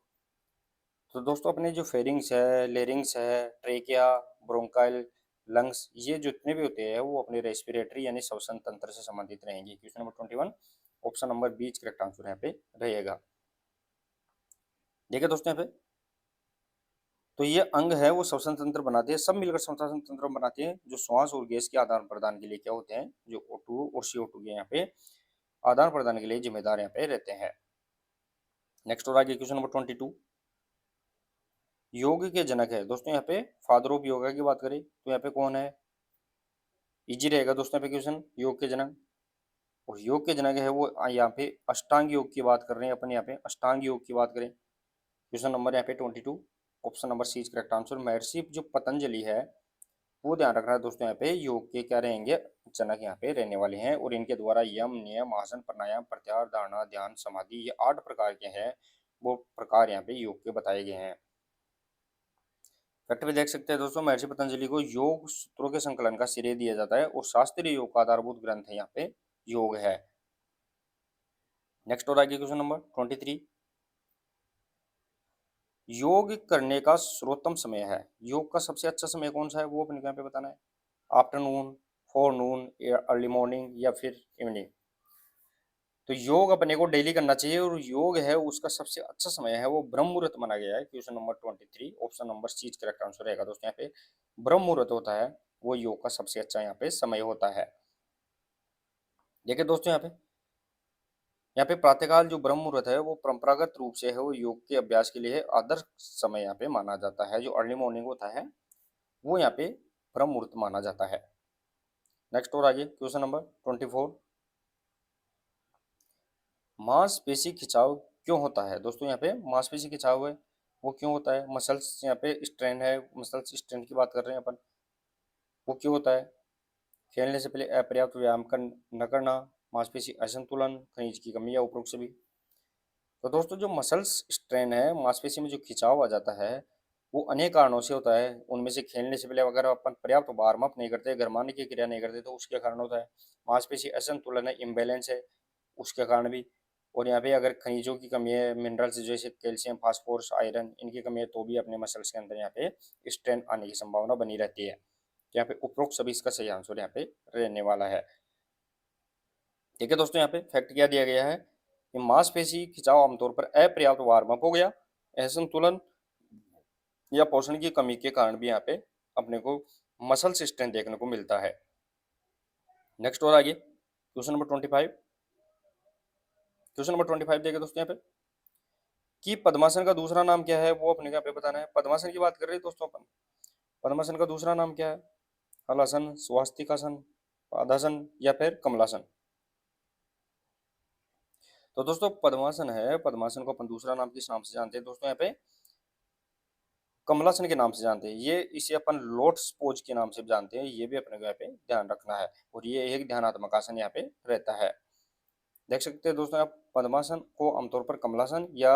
तो दोस्तों अपने जो फेरिंग्स है, लेरिंग्स है, ट्रेकिया, ब्रोंकाइल, लंग्स, ये जितने भी होते हैं वो अपने रेस्पिरेटरी यानी श्वसन तंत्र से संबंधित रहेंगे। Question number 21 option number B correct answer यहाँ पे रहेगा। देखिए दोस्तों यहाँ पे तो ये अंग है वो श्वसन तंत्र बनाते हैं, सब मिलकर श्वसन तंत्र बनाते हैं जो श्वास और गैस के आदान प्रदान के लिए क्या होते हैं, जो O2 और CO2 के यहाँ पे आदान प्रदान के लिए जिम्मेदार यहाँ पे रहते हैं। नेक्स्ट और आगे क्वेश्चन नंबर 22 योग के जनक है दोस्तों यहाँ पे फादर ऑफ योगा की बात करें तो यहाँ पे कौन है। इजी रहेगा दोस्तों यहाँ पे क्वेश्चन योग के जनक, और योग के जनक है वो यहाँ पे अष्टांग योग की बात कर रहे हैं अपन, यहाँ पे अष्टांग योग की बात करें क्वेश्चन नंबर यहाँ पे 22 ऑप्शन नंबर सी करेक्ट आंसर। महर्षि जो पतंजलि है वो ध्यान रखना है दोस्तों यहाँ पे योग के क्या रहेंगे, जनक यहाँ पे रहने वाले हैं, और इनके द्वारा यम नियम आसन प्राणायाम प्रत्याहार धारणा ध्यान समाधि ये 8 प्रकार के हैं वो प्रकार यहाँ पे योग के बताए गए हैं। फैक्ट में देख सकते हैं दोस्तों महर्षि पतंजलि को योग सूत्रों के संकलन का श्रेय दिया जाता है और शास्त्रीय योग का आधारभूत ग्रंथ है यहाँ पे योग है। नेक्स्ट और आगे क्वेश्चन नंबर 23 योग करने का सर्वोत्तम समय है, योग का सबसे अच्छा समय कौन सा है वो अपने को यहाँ पे बताना है। आफ्टरनून, फोरनून, अर्ली मॉर्निंग या फिर इवनिंग। तो योग अपने को डेली करना चाहिए और योग है उसका सबसे अच्छा समय है वो ब्रह्म मुहूर्त माना गया है। क्वेश्चन नंबर 23 ऑप्शन नंबर सी करेक्ट आंसर रहेगा दोस्तों यहाँ पे ब्रह्म मुहूर्त होता है वो योग का सबसे अच्छा यहाँ पे समय होता है। देखिए दोस्तों यहाँ पे प्रातःकाल जो ब्रह्म मुहूर्त है वो परंपरागत रूप से है वो योग के अभ्यास के लिए आदर्श समय यहाँ पे माना जाता है। जो अर्ली मॉर्निंग होता है वो यहाँ पे ब्रह्म मुहूर्त माना जाता है। नेक्स्ट और आगे क्वेश्चन नंबर 24 मांसपेशी खिंचाव क्यों होता है दोस्तों। यहाँ पे मांसपेशी खिंचाव है वो क्यों होता है, मसल्स यहाँ पे स्ट्रेन है, मसल्स स्ट्रेन की बात कर रहे हैं अपन, वो क्यों होता है। खेलने से पहले अपर्याप्त व्यायाम कर न करना, मांसपेशी असंतुलन, खनिज की कमी या उपरोक्त सभी। तो दोस्तों जो मसल्स स्ट्रेन है, मांसपेशी में जो खिंचाव आ जाता है वो अनेक कारणों से होता है। उनमें से खेलने से पहले अगर अपन पर्याप्त वार्म अप नहीं करते, गरमाने की क्रिया नहीं करते तो उसके कारण होता है। मांसपेशी असंतुलन है, इम्बैलेंस है, उसके कारण भी। और यहाँ पे अगर खनिजों की कमी है, मिनरल्स जैसे कैल्शियम, फास्फोरस, आयरन इनकी कमी है तो भी अपने मसल्स के अंदर यहाँ पे स्ट्रेन आने की संभावना बनी रहती है। यहाँ पे उपरोक्त सभी इसका सही आंसर यहाँ पे रहने वाला है। ठीक है दोस्तों यहाँ पे फैक्ट क्या दिया गया है कि मांसपेशी खिंचाव आमतौर पर अपर्याप्त वार्म अप हो गया, असंतुलन या पोषण की कमी के कारण भी यहाँ पे अपने को मसल स्ट्रेन देखने को मिलता है। नेक्स्ट और आगे क्वेश्चन नंबर 25, क्वेश्चन नंबर 25 देखे दोस्तों यहाँ पे कि पद्मासन का दूसरा नाम क्या है वो अपने को यहाँ पे बताना है। पद्मासन की बात कर रहे हैं दोस्तों अपन, पद्मासन का दूसरा नाम क्या है, हलासन, स्वास्तिकासन, पादासन या फिर कमलासन। तो दोस्तों पद्मासन है, पद्मासन को अपन दूसरा नाम किस नाम से जानते हैं दोस्तों, यहाँ पे कमलासन के नाम से जानते हैं। ये इसे अपन लोटस पोज के नाम से जानते हैं, ये भी अपने को यहाँ पे ध्यान रखना है। और ये एक ध्यानात्मक आसन यहाँ पे रहता है। देख सकते हैं दोस्तों आप पद्मासन को आमतौर पर कमलासन या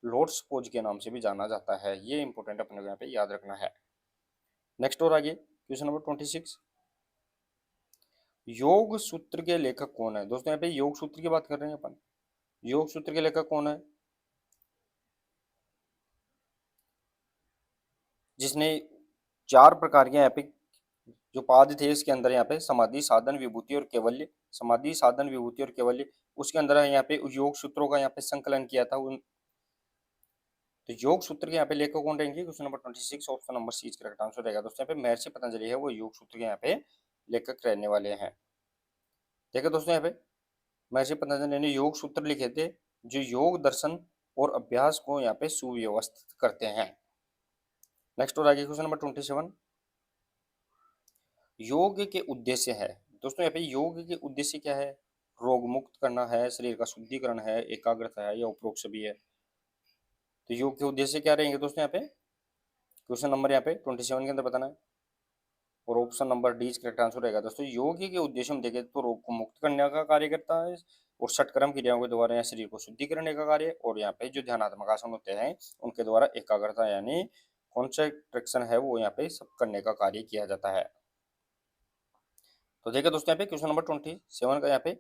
लोटस पोज के नाम से भी जाना जाता है, ये इंपॉर्टेंट अपने को यहाँ पे याद रखना है। नेक्स्ट और आगे क्वेश्चन नंबर 26 योग सूत्र के लेखक कौन है दोस्तों। यहाँ पे योग सूत्र की बात कर रहे हैं अपन, योग सूत्र के लेखक कौन है, जिसने 4 प्रकार के यहाँ पे जो पाद थे इसके अंदर यहाँ पे समाधि साधन विभूति और केवल्य, समाधि साधन विभूति और केवल्य, उसके अंदर यहाँ पे योग सूत्रों का यहाँ पे संकलन किया था उन। तो योग सूत्र के यहाँ पे लेखक कौन रहेंगे, क्वेश्चन नंबर 26 ऑप्शन नंबर सी करेक्ट आंसर रहेगा दोस्तों। यहाँ पे महर्षि पतंजलि है वो योग सूत्र के यहाँ पे लेखक रहने वाले हैं। देखो दोस्तों यहाँ पे महर्षि पतंजलि ने योग सूत्र लिखे थे जो योग दर्शन और अभ्यास को यहाँ पे सुव्यवस्थित करते हैं। नेक्स्ट और आगे क्वेश्चन नंबर 27 योग के उद्देश्य है दोस्तों। यहाँ पे योग के उद्देश्य क्या है, रोग मुक्त करना है, शरीर का शुद्धिकरण है, एकाग्रता है या उपरोक्त सभी है। तो योग के उद्देश्य क्या रहेंगे दोस्तों, यहाँ पे क्वेश्चन नंबर यहाँ पे 27 के अंदर बताना है। और option number D correct answer रहेगा दोस्तों। योग के उद्देश्य में देखें तो रोग को मुक्त करने का कार्य करता है, और षटकर्म क्रियाओं के द्वारा यहाँ शरीर को शुद्धि करने का कार्य, और यहाँ पे जो ध्यानात्मक आसन होते हैं उनके द्वारा एकाग्रता यानी कॉन्सेंट्रेशन है वो यहाँ पे सब करने का कार्य किया जाता है। तो देखिए दोस्तों यहाँ पे क्वेश्चन नंबर 27 का यहाँ पे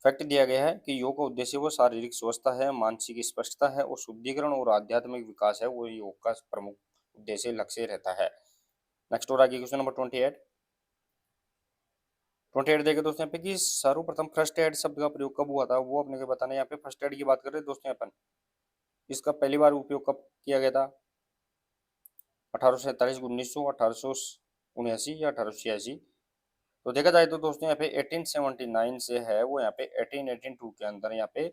फैक्ट दिया गया है कि योग का उद्देश्य वो शारीरिक स्वस्थता है, मानसिक स्पष्टता है और शुद्धिकरण और आध्यात्मिक विकास है, वो योग का प्रमुख उद्देश्य लक्ष्य रहता है। नेक्स्ट और आगे क्वेश्चन नंबर 28 देखे दोस्तों यहाँ पे कि सर्वप्रथम फर्स्ट एड शब्द का प्रयोग कब हुआ था, वो अपने को बताना है। यहाँ पे फर्स्ट एड की बात कर रहे हैं दोस्तों अपन, इसका पहली बार उपयोग कब किया गया था? 1847, 1900, 1879 या 1886? तो देखा जाए तो दोस्तों यहाँ पे 1879 से है वो यहाँ पे 1882 के अंदर यहाँ पे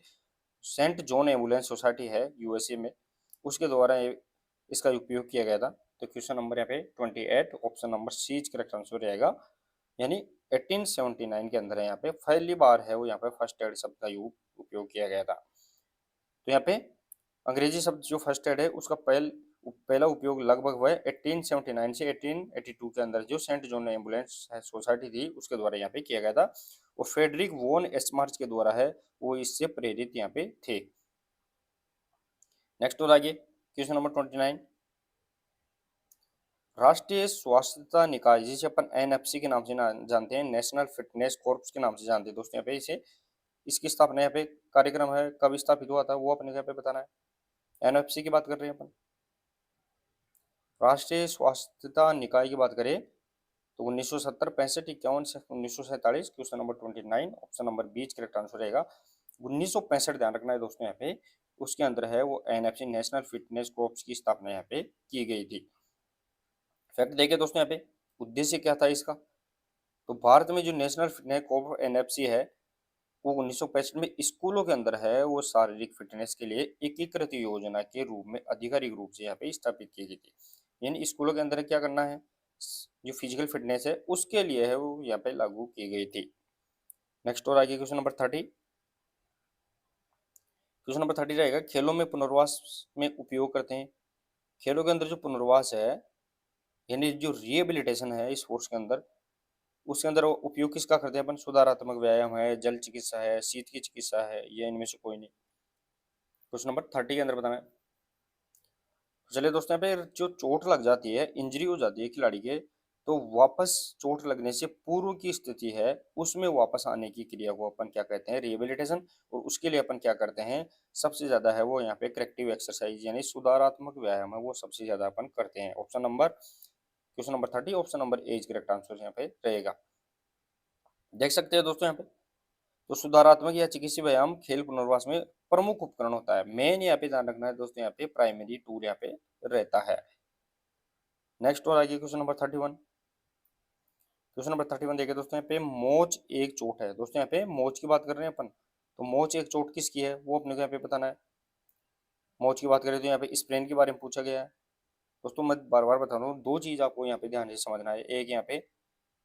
सेंट जॉन एम्बुलेंस सोसाइटी है यूएसए में, उसके द्वारा इसका उपयोग किया गया था। तो क्वेश्चन नंबर यहाँ पे 28 ऑप्शन नंबर सी करेक्ट आंसर रहेगा, यानी 1879 के अंदर यहाँ पे पहली बार है वो यहाँ पे फर्स्ट एड शब्द का उपयोग किया गया था। तो यहाँ पे अंग्रेजी शब्द जो फर्स्ट एड है उसका पहला उपयोग लगभग हुआ है 1879 से 1882 के अंदर, जो सेंट जॉन एम्बुलेंस सोसाइटी थी उसके द्वारा यहाँ पे किया गया था, और फेडरिक वोन एस्मार्च के द्वारा है वो इससे प्रेरित यहाँ पे थे। नेक्स्ट और आगे क्वेश्चन नंबर 29, राष्ट्रीय स्वास्थ्य निकाय जिसे अपन एनएफसी के नाम से जानते हैं, नेशनल फिटनेस कॉर्प्स के नाम से जानते हैं दोस्तों यहाँ पे इसे, इसकी स्थापना यहाँ पे कार्यक्रम है कब स्थापित हुआ था वो अपने यहाँ पे बताना है। एनएफसी की बात कर रहे हैं अपन, राष्ट्रीय स्वास्थ्य निकाय की बात करें तो 1970, 65, 51 से 1947। Question number 29 option number B correct answer रहेगा। 1965 ध्यान रखना है दोस्तों यहाँ पे, उसके अंदर है वो एनएफसी नेशनल फिटनेस कॉर्प्स की स्थापना यहाँ पे की गई थी। फैक्ट देखिए दोस्तों यहाँ पे उद्देश्य क्या था इसका, तो भारत में जो नेशनल फिटनेस कॉर्प एनएफसी है वो 1965 में स्कूलों के अंदर है वो शारीरिक फिटनेस के लिए एकीकृत योजना के रूप में आधिकारिक रूप से यहाँ पे स्थापित की गई थी। यानी स्कूलों के अंदर क्या करना है, जो फिजिकल फिटनेस है उसके लिए है वो यहाँ पे लागू की गई थी। नेक्स्ट और आगे क्वेश्चन नंबर 30, क्वेश्चन नंबर 30 रहेगा खेलों में पुनर्वास में उपयोग करते हैं। खेलों के अंदर जो पुनर्वास है यानी जो रिहेबिलिटेशन है स्पोर्ट्स के अंदर, उसके अंदर उपयोग किसका करते हैं अपन? सुधारात्मक व्यायाम है, जल चिकित्सा है, शीत की चिकित्सा है, या इनमें से कोई नहीं। क्वेश्चन नंबर 30 के अंदर बताना है। तो चलिए दोस्तों यहाँ पे जो चोट लग जाती है, इंजरी हो जाती है खिलाड़ी के, तो वापस चोट लगने से पूर्व की स्थिति है उसमें वापस आने की क्रिया को अपन क्या कहते हैं? रिहेबिलिटेशन। और उसके लिए अपन क्या करते हैं? सबसे ज्यादा है वो यहाँ पे करेक्टिव एक्सरसाइज यानी सुधारात्मक व्यायाम है वो सबसे ज्यादा अपन करते हैं। Option number question number 30 option number A correct answer यहाँ पे रहेगा। देख सकते हैं दोस्तों यहाँ पे, तो सुधारात्मक या चिकित्सीय व्यायाम खेल पुनर्वास में प्रमुख उपकरण होता है। मेन यहाँ पे ध्यान रखना है दोस्तों, यहाँ पे प्राइमरी टूल यहाँ पे रहता है। नेक्स्ट और आगे क्वेश्चन नंबर 31, क्वेश्चन नंबर 31 देखिए दोस्तों यहाँ पे मोच एक चोट है। दोस्तों यहाँ पे मोच की बात कर रहे हैं अपन, तो मोच एक चोट किसकी है वो अपने को यहाँ पे बताना है। मोच की बात करें तो यहाँ पे स्प्रेन के बारे में पूछा गया है। दोस्तों मैं बार बार बता रहा हूँ, दो चीज आपको यहाँ पे ध्यान से समझना है, एक यहाँ पे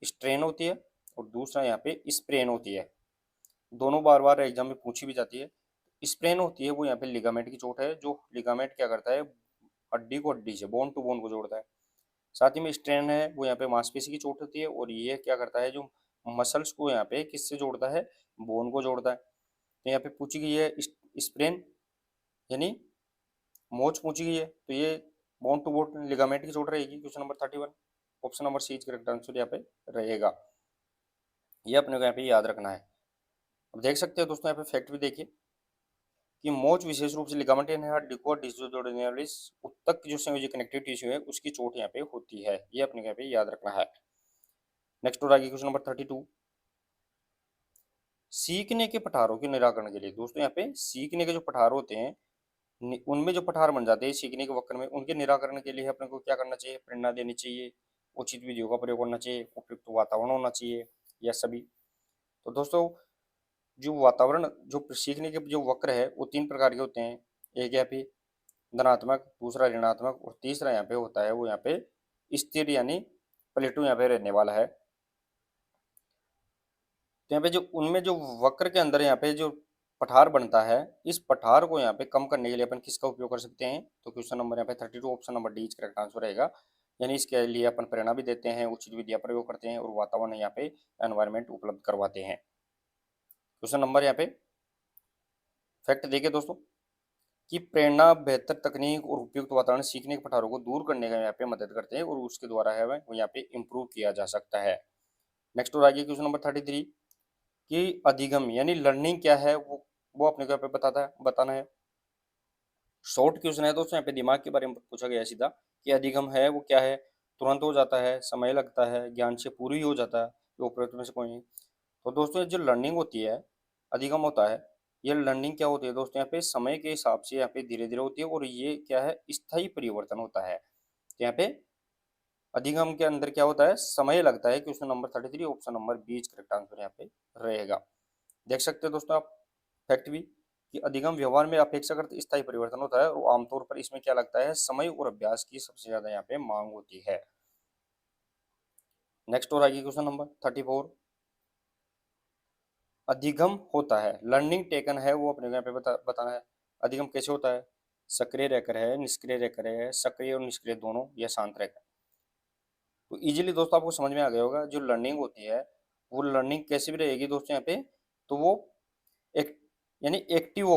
स्ट्रेन होती है और दूसरा यहाँ पे स्प्रेन होती है। दोनों बार बार एग्जाम में पूछी भी जाती है। स्प्रेन होती है वो यहाँ पे लिगामेंट की चोट है, जो लिगामेंट क्या करता है हड्डी को हड्डी से बोन टू बोन को जोड़ता है। साथ ही में स्ट्रेन है वो यहाँ पे मांसपेशी की चोट होती है, और ये क्या करता है जो मसल्स को यहाँ पे किससे जोड़ता है? बोन को जोड़ता है। तो यहाँ पे पूछी गई है स्प्रेन यानी मोच पूछी गई है, तो ये बोन टू बोन लिगामेंट की चोट रहेगी। क्वेश्चन नंबर 31 ऑप्शन नंबर सी करेक्ट आंसर यहाँ पे रहेगा। ये अपने को यहाँ पे याद रखना है। अब देख सकते हैं दोस्तों यहाँ पे फैक्ट भी देखिए कि मोच विशेष रूप से लिगामेंट यानी हड्डी को हड्डी से जोड़ने वाली उत्तक जो संयोजी कनेक्टिव टिश्यू है उसकी चोट यहाँ पे होती है, ये अपने यहाँ पे याद रखना है। नेक्स्ट और आगे क्वेश्चन नंबर 32, सीखने के पठारों के निराकरण के लिए। दोस्तों यहाँ पे सीखने के जो पठार होते हैं उनमें जो पठार बन जाते हैं सीखने के वक्र में, उनके निराकरण के लिए अपने को क्या करना चाहिए? प्रेरणा देनी चाहिए, उचित विधियों का प्रयोग करना चाहिए, उपयुक्त वातावरण होना चाहिए, या सभी। तो दोस्तों जो वातावरण जो सीखने के जो वक्र है वो तीन प्रकार के होते हैं, एक यहाँ पे धनात्मक, दूसरा ऋणात्मक, और तीसरा यहाँ पे होता है वो यहाँ पे स्थिर यानी प्लेटो यहाँ पे रहने वाला है। तो यहाँ पे जो उनमें जो वक्र के अंदर यहाँ पे जो पठार बनता है, इस पठार को यहाँ पे कम करने के लिए अपन किसका उपयोग कर सकते हैं? तो क्वेश्चन नंबर यहाँ पे 32 option number D correct answer रहेगा, यानी इसके लिए अपन प्रेरणा भी देते हैं, उचित विद्या प्रयोग करते हैं और वातावरण यहाँ पे एनवायरनमेंट उपलब्ध करवाते हैं। क्वेश्चन नंबर यहाँ पे फैक्ट देखिए दोस्तों कि प्रेरणा, बेहतर तकनीक और उपयुक्त वातावरण सीखने के पठारों को दूर करने का यहाँ पे मदद करते हैं और उसके द्वारा है वो यहाँ पे इम्प्रूव किया जा सकता है। नेक्स्ट और आगे क्वेश्चन नंबर 33 कि अधिगम यानी लर्निंग क्या है, वो अपने को यहाँ पे बताना है। शॉर्ट क्वेश्चन है दोस्तों, यहाँ पे दिमाग के बारे में पूछा गया है सीधा कि अधिगम है वो क्या है। तुरंत हो जाता है, समय लगता है, ज्ञान से पूरी हो जाता है, जो उपरोक्त में से कोई नहीं। तो दोस्तों ये जो लर्निंग होती है, अधिगम होता है, ये लर्निंग क्या होती है दोस्तों, यहाँ पे समय के हिसाब से यहाँ पे धीरे धीरे होती है और ये क्या है, स्थायी परिवर्तन होता है। तो यहाँ पे अधिगम के अंदर क्या होता है, समय लगता है। Question number 33 option number B correct answer यहाँ पे रहेगा। देख सकते हैं दोस्तों आप फैक्ट भी कि अधिगम व्यवहार में अपेक्षाकृत स्थायी परिवर्तन होता है और आमतौर पर इसमें क्या लगता है, समय और अभ्यास की सबसे ज्यादा यहाँ पे मांग होती है। नेक्स्ट और आगे क्वेश्चन नंबर 34 अधिगम होता है, लर्निंग टेकन है वो अपने यहाँ पे बताना है। अधिगम कैसे होता है, सक्रिय रहकर है, निष्क्रिय रहकर है, सक्रिय और निष्क्रिय दोनों, या शांत रहकर। तो इजीली दोस्तों आपको समझ में आ गया होगा जो लर्निंग होती है वो लर्निंग कैसे भी रहेगी दोस्तों यहाँ पे। तो वो एक यानी एक्टिव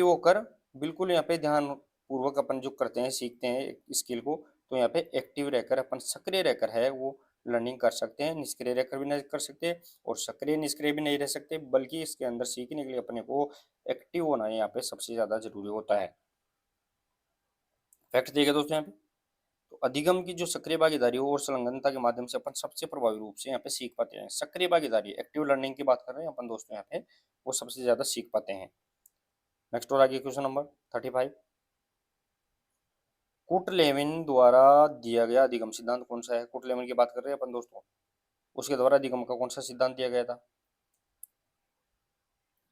होकर बिल्कुल यहाँ पे ध्यान पूर्वक अपन जो करते हैं, सीखते हैं स्किल को, तो यहाँ पे एक्टिव रहकर अपन सक्रिय रहकर है वो लर्निंग कर सकते हैं, निष्क्रिय रहकर भी नहीं कर सकते और सक्रिय निष्क्रिय भी नहीं रह सकते, बल्कि इसके अंदर सीखने के लिए अपने को एक्टिव होना यहाँ पे सबसे ज्यादा जरूरी होता है। फैक्ट देखिए दोस्तों यहाँ पे, तो अधिगम की जो सक्रिय भागीदारी हो और संलग्नता के माध्यम से अपन सबसे प्रभावी रूप से यहाँ पे सीख पाते हैं। सक्रिय भागीदारी, एक्टिव लर्निंग की बात कर रहे हैं अपन दोस्तों यहाँ पे, वो सबसे ज्यादा सीख पाते हैं। नेक्स्ट और आगे क्वेश्चन नंबर 35 कुटलेविन द्वारा दिया गया अधिगम सिद्धांत कौन सा है। कुटलेविन की बात कर रहे हैं अपन दोस्तों, उसके द्वारा अधिगम का कौन सा सिद्धांत दिया गया था।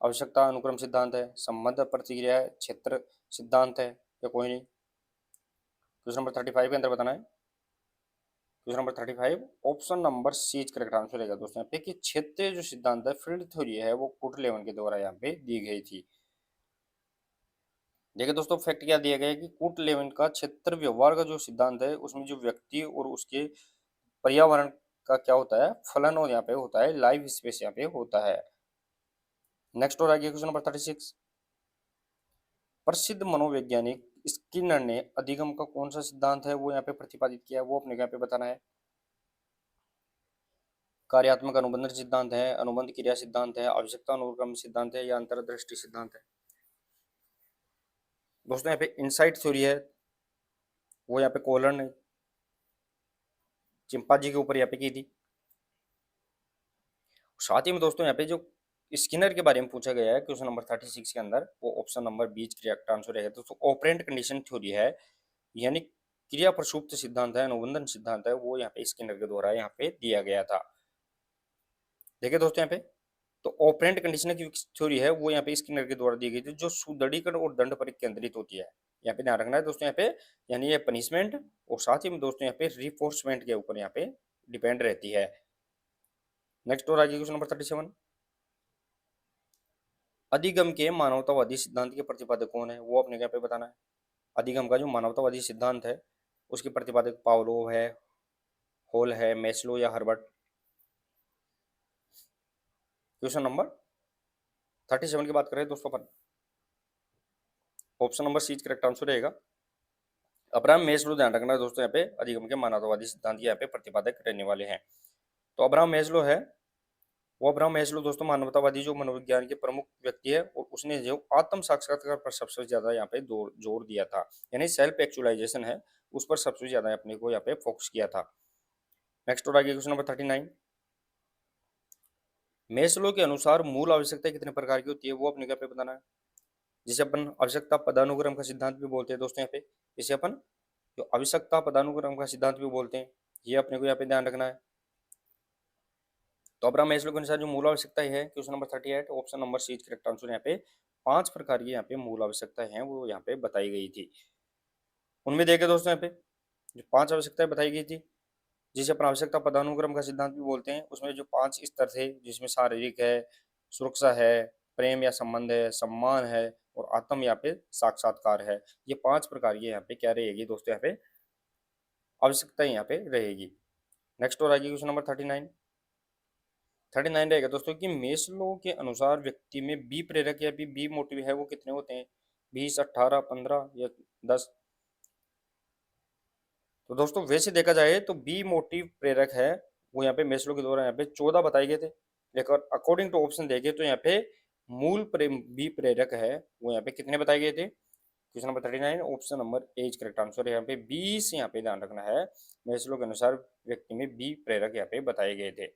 आवश्यकता अनुक्रम सिद्धांत है, संबंध प्रतिक्रिया है, क्षेत्र सिद्धांत है, या कोई नहीं। क्वेश्चन नंबर 35 के अंदर बताना है। क्वेश्चन नंबर 35 ऑप्शन नंबर सी करेक्ट आंसर रहेगा दोस्तों यहाँ पे कि क्षेत्रीय जो सिद्धांत है, फील्ड थ्योरी है, वो कुटलेवन के द्वारा यहाँ पे दी गई थी। देखिए दोस्तों फैक्ट क्या दिया गया है कि कुटलेवन का क्षेत्र व्यवहार का जो सिद्धांत है उसमें जो व्यक्ति और उसके पर्यावरण का क्या होता है, फलन और यहाँ पे होता है, लाइव स्पेस यहाँ पे होता है। नेक्स्ट और आगे क्वेश्चन नंबर 36 प्रसिद्ध मनोवैज्ञानिक स्किनर ने अधिगम का कौन सा सिद्धांत है वो यहाँ पे प्रतिपादित किया है, वो अपने यहाँ पे बताना है। कार्यात्मक अनुबंध सिद्धांत है, अनुबंध क्रिया सिद्धांत है, आवश्यकता अनुक्रम सिद्धांत है, या अंतर्दृष्टि सिद्धांत है। दोस्तों यहाँ पे इनसाइट थ्योरी है, वो यहाँ पे कोहलर ने चिंपांजी के ऊपर यहाँ पे की थी। साथ ही में दोस्तों यहाँ पे जो स्किनर के बारे में पूछा गया है क्वेश्चन नंबर 36 के अंदर, वो option number B correct answer रहेगा दोस्तों। ऑपरेंट कंडीशन थ्योरी है, यानी क्रिया प्रसुप्त सिद्धांत है, अनुबंधन सिद्धांत है, वो यहाँ पे स्किनर के द्वारा यहाँ पे दिया गया था। देखिए दोस्तों यहाँ पे तो ऑपरेंट कंडीशनर की थ्योरी है वो यहाँ पे स्किनर के द्वारा दी गई थी, जो सुदृढ़ीकरण और दंड पर केंद्रित होती है। यहाँ पे ध्यान रखना है दोस्तों यहाँ पे, यानी ये पनिशमेंट और साथ ही में दोस्तों यहाँ पे रिफोर्समेंट के ऊपर यहाँ पे डिपेंड रहती है। नेक्स्ट और आगे क्वेश्चन नंबर 37 अधिगम के मानवतावादी सिद्धांत के प्रतिपादक कौन है, वो अपने यहाँ पे बताना है। अधिगम का जो मानवतावादी सिद्धांत है उसके प्रतिपादक पावलोव है, होल है, मेस्लो, या हर्बर्ट। क्वेश्चन नंबर 37 की बात करें दोस्तों अपन, ऑप्शन नंबर सी करेक्ट आंसर रहेगा। अब्राहम मेस्लो, ध्यान रखना है दोस्तों यहाँ पे अधिगम के मानवतावादी सिद्धांत के यहाँ पे प्रतिपादक रहने वाले हैं। तो अब्राहम मेस्लो है, वो अब्राहम मेस्लो दोस्तों मानवतावादी जो मनोविज्ञान के प्रमुख व्यक्ति है और उसने जो आत्म साक्षात्कार पर सबसे ज्यादा यहाँ पे जोर दिया था, यानी सेल्फ एक्चुअलाइजेशन है, उस पर सबसे ज्यादा अपने को यहाँ पे फोकस किया था। नेक्स्ट और आगे क्वेश्चन नंबर 39 मेस्लो के अनुसार मूल आवश्यकता कितने प्रकार की होती है, वो अपने यहाँ पे बताना है। जिसे अपन आवश्यकता पदानुक्रम का सिद्धांत भी बोलते हैं दोस्तों यहाँ पे, इसे अपन जो आवश्यकता पदानुक्रम का सिद्धांत भी बोलते हैं, ये अपने को यहाँ पे ध्यान रखना है। तो अब्राहम मेस्लो के अनुसार जो मूल आवश्यकताएं है क्वेश्चन नंबर 38 ऑप्शन नंबर सी करेक्ट आंसर यहाँ पे 5 प्रकार की यहाँ पे मूल आवश्यकताएं हैं वो यहाँ पे बताई गई थी। उनमें देखे दोस्तों यहाँ पे जो 5 आवश्यकताएं बताई गई थी, जिसे अपन आवश्यकता पदानुक्रम का सिद्धांत भी बोलते हैं, उसमें जो 5 स्तर थे जिसमें शारीरिक है, सुरक्षा है, प्रेम या संबंध है, सम्मान है और आत्म यहाँ पे साक्षात्कार है, ये 5 प्रकार की यहाँ पे क्या रहेगी दोस्तों यहाँ पे आवश्यकता यहाँ पे रहेगी। नेक्स्ट और आगे क्वेश्चन नंबर 39 रहेगा दोस्तों कि मेस्लो के अनुसार व्यक्ति में बी प्रेरक या बी मोटिव है वो कितने होते हैं, 20, 18, 15 या 10। तो दोस्तों वैसे देखा जाए तो बी मोटिव प्रेरक है वो यहाँ पे मेस्लो के द्वारा यहाँ पे 14 बताए गए थे, लेकिन अकॉर्डिंग टू ऑप्शन देखे तो यहाँ पे मूल बी प्रेरक है वो यहाँ पे कितने बताए गए थे। Question number 39 option number A is correct answer, यहाँ पे 20 यहाँ पे ध्यान रखना है। मेस्लो के अनुसार व्यक्ति में बी प्रेरक यहाँ पे बताए गए थे।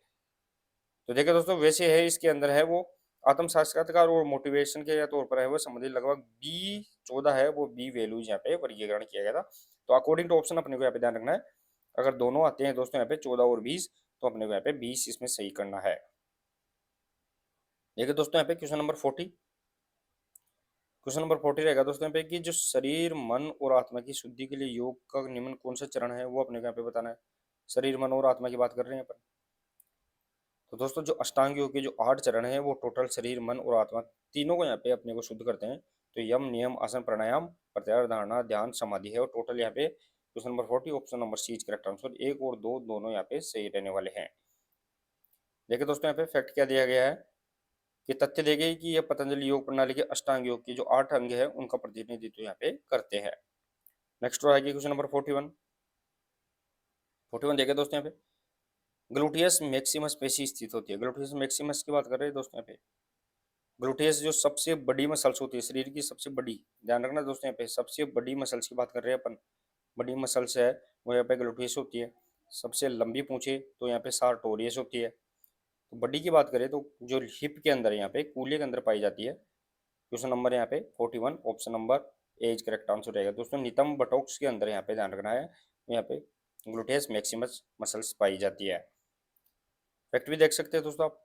तो देखिए दोस्तों वैसे है इसके अंदर है वो आत्म साक्षात्कार और मोटिवेशन के तौर पर है वो संबंधित लगभग बी 14 है वो बी वैल्यूज यहाँ पे वर्गीकरण किया गया था। तो अकॉर्डिंग टू ऑप्शन अपने को यहाँ पे ध्यान रखना है, अगर दोनों आते हैं दोस्तों यहाँ पे 14 और 20 तो अपने को यहाँ पे 20 इसमें सही करना है। देखिए दोस्तों यहाँ पे क्वेश्चन नंबर 40, क्वेश्चन नंबर 40 रहेगा दोस्तों यहाँ पे कि जो शरीर मन और आत्मा की शुद्धि के लिए योग का निम्न कौन सा चरण है वो अपने को यहाँ पे बताना है। शरीर मन और आत्मा की बात कर रहे हैं अपन। तो दोस्तों जो अष्टांग योग के जो 8 चरण है वो टोटल शरीर मन और आत्मा तीनों को यहाँ पे अपने को शुद्ध करते हैं। तो यम नियम आसन प्राणायाम प्रत्याहार धारणा ध्यान समाधि है और टोटल यहाँ पे question number 40 option number C is correct answer, 1 और 2 दोनों यहाँ पे सही रहने वाले हैं। देखिए दोस्तों यहाँ पे फैक्ट क्या दिया गया है कि तथ्य दिए गए कि यह पतंजलि योग प्रणाली के अष्टांग योग की जो 8 अंग है उनका प्रतिनिधित्व यहाँ पे करते हैं। नेक्स्ट और आगे क्वेश्चन नंबर 41 देखिए दोस्तों यहाँ पे ग्लूटियस मैक्सिमस पेशी स्थित होती है। ग्लूटियस मैक्सिमस की बात कर रहे हैं दोस्तों यहाँ पे। ग्लूटियस जो सबसे बड़ी मसल्स होती है शरीर की सबसे बड़ी, ध्यान रखना दोस्तों यहाँ पे सबसे बड़ी मसल्स की बात कर रहे हैं अपन। बड़ी मसल्स है वो यहाँ पे ग्लूटियस होती है। सबसे लंबी पूछे तो यहाँ पे सार्टोरियस होती है। तो बड़ी की बात करें तो जो हिप के अंदर यहाँ पे कूल्हे के अंदर पाई जाती है। क्वेश्चन नंबर यहाँ पे 41 option number A is correct answer रहेगा दोस्तों। नितंब बटोक्स के अंदर यहाँ पे ध्यान रखना है यहाँ पे ग्लूटियस मैक्सिमस मसल्स पाई जाती है। फैक्ट भी देख सकते हैं दोस्तों आप।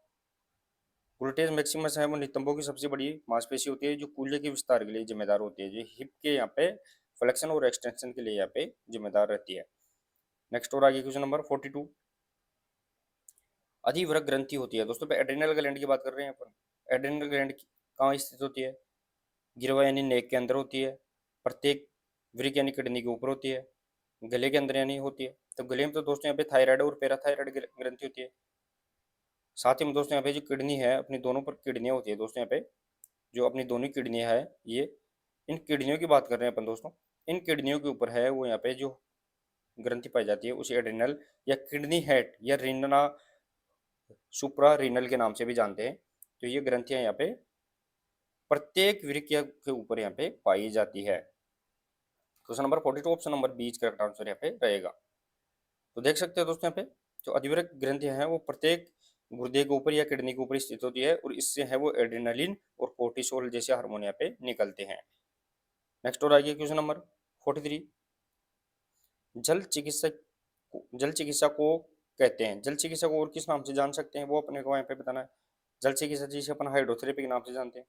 ग्लूटेस मैक्सिमस है वो नितंबों की सबसे बड़ी मांसपेशी होती है जो कूल्हे के विस्तार के लिए जिम्मेदार होती है, जो हिप के यहाँ पे फ्लेक्शन और एक्सटेंशन के लिए यहाँ पे जिम्मेदार रहती है। नेक्स्ट और आगे क्वेश्चन नंबर 42 अधिवृक्क ग्रंथि होती है दोस्तों पे एड्रिनल ग्लैंड की बात कर रहे हैं अपन। एड्रिनल ग्लैंड कहाँ स्थित होती है, गिरवा यानी नेक के अंदर होती है, प्रत्येक वृक्क यानी किडनी के ऊपर होती है, गले के अंदर यानी होती है। तो गले में तो दोस्तों यहाँ पे थायराइड और पैराथायराइड ग्रंथि होती है। साथ ही में दोस्तों यहाँ पे जो किडनी है अपनी दोनों पर किडनियाँ होती है दोस्तों यहाँ पे, जो अपनी दोनों किडनियाँ है ये, इन किडनियों की बात कर रहे हैं अपन दोस्तों। इन किडनियों के ऊपर है वो यहाँ पे जो ग्रंथि पाई जाती है उसे एड्रिनल या किडनी हेड या रीना सुप्रा रीनल के नाम से भी जानते हैं। तो ये ग्रंथियां यहाँ पे प्रत्येक वृक्क के ऊपर यहाँ पे पाई जाती है। Question number 42 option number B correct answer यहाँ पे रहेगा। तो देख सकते हो दोस्तों यहाँ पे जो अधिवृक्क ग्रंथियां हैं वो प्रत्येक गुर्दे के ऊपर या किडनी के ऊपर स्थित होती है और इससे है वो एड्रेनालिन और कोर्टिसोल जैसे हार्मोन यहाँ पे निकलते हैं। नेक्स्ट और आगे क्वेश्चन नंबर 43 जल चिकित्सक जल चिकित्सा को कहते हैं। जल चिकित्सा को और किस नाम से जान सकते हैं वो अपने को यहाँ पे बताना है। जल चिकित्सा जिसे अपन हाइड्रोथेरेपी के नाम से जानते हैं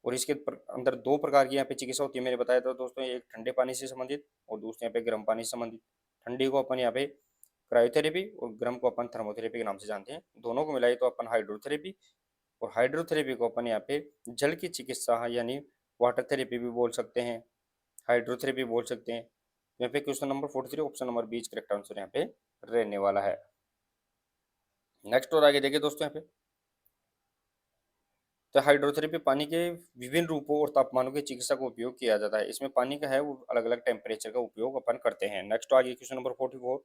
और इसके अंदर दो प्रकार की यहाँ पे चिकित्सा होती है मैंने बताया था दोस्तों, एक ठंडे पानी से संबंधित और दूसरे यहाँ पे गर्म पानी से संबंधित। ठंडी को अपन यहाँ पे क्रायोथेरेपी और गर्म को अपन थर्मोथेरेपी के नाम से जानते हैं। दोनों को मिलाई तो अपन हाइड्रोथेरेपी, और हाइड्रोथेरेपी को अपन यहाँ पे जल की चिकित्सा यानी वाटर थेरेपी भी बोल सकते हैं, हाइड्रोथेरेपी बोल सकते हैं। यहाँ पे question number 43 option number B correct answer यहाँ पे रहने वाला है। नेक्स्ट और आगे देखिए दोस्तों यहाँ पे तो हाइड्रोथेरेपी पानी के विभिन्न रूपों और तापमानों की चिकित्सा का उपयोग किया जाता है। इसमें पानी का है वो अलग अलग टेम्परेचर का उपयोग अपन करते हैं। नेक्स्ट आगे क्वेश्चन नंबर 44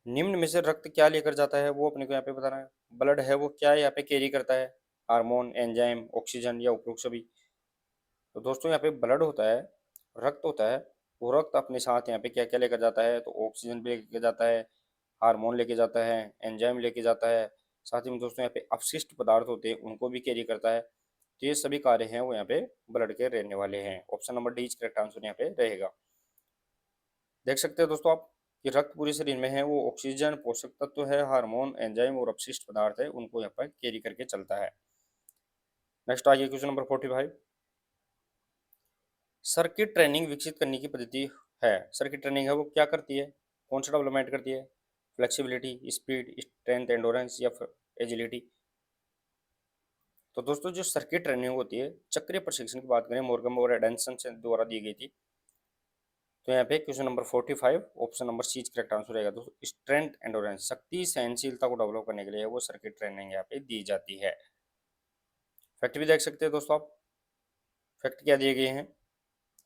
निम्न में से रक्त क्या लेकर जाता है वो अपने को यहाँ पे बताना है। ब्लड है वो क्या यहाँ पे कैरी करता है, हार्मोन एंजाइम ऑक्सीजन या उपरोक्त सभी। तो दोस्तों यहाँ पे ब्लड होता है, रक्त होता है, वो रक्त अपने साथ यहाँ पे क्या क्या लेकर जाता है, तो ऑक्सीजन भी लेके जाता है, हार्मोन लेके जाता है, एंजाइम लेके जाता है, साथ ही में दोस्तों यहाँ पे अपशिष्ट पदार्थ होते हैं उनको भी कैरी करता है। तो ये सभी कार्य हैं वो यहाँ पे ब्लड के रहने वाले हैं। Option number D correct answer यहाँ पे रहेगा। देख सकते हैं दोस्तों आप कि रक्त पूरे शरीर में है वो ऑक्सीजन पोषक तत्व है, हार्मोन एंजाइम और अपशिष्ट पदार्थ है उनको यहाँ पर कैरी करके चलता है। नेक्स्ट आगे क्वेश्चन नंबर 45 सर्किट ट्रेनिंग विकसित करने की पद्धति है। सर्किट ट्रेनिंग है वो क्या करती है, कौन सा डेवलपमेंट करती है, फ्लेक्सिबिलिटी स्पीड स्ट्रेंथ एंडोरेंस या एजिलिटी। तो दोस्तों जो सर्किट ट्रेनिंग होती है चक्रीय प्रशिक्षण की बात करें मोर्गन और एडेंसन से द्वारा दी गई थी। तो यहाँ पे क्वेश्चन नंबर 45 ऑप्शन नंबर सी करेक्ट आंसर रहेगा दोस्तों। स्ट्रेंथ एंडोरेंस, शक्ति सहनशीलता को डेवलप करने के लिए वो सर्किट ट्रेनिंग यहाँ पे दी जाती है। फैक्ट भी देख सकते हैं दोस्तों आप, फैक्ट क्या दिए गए हैं।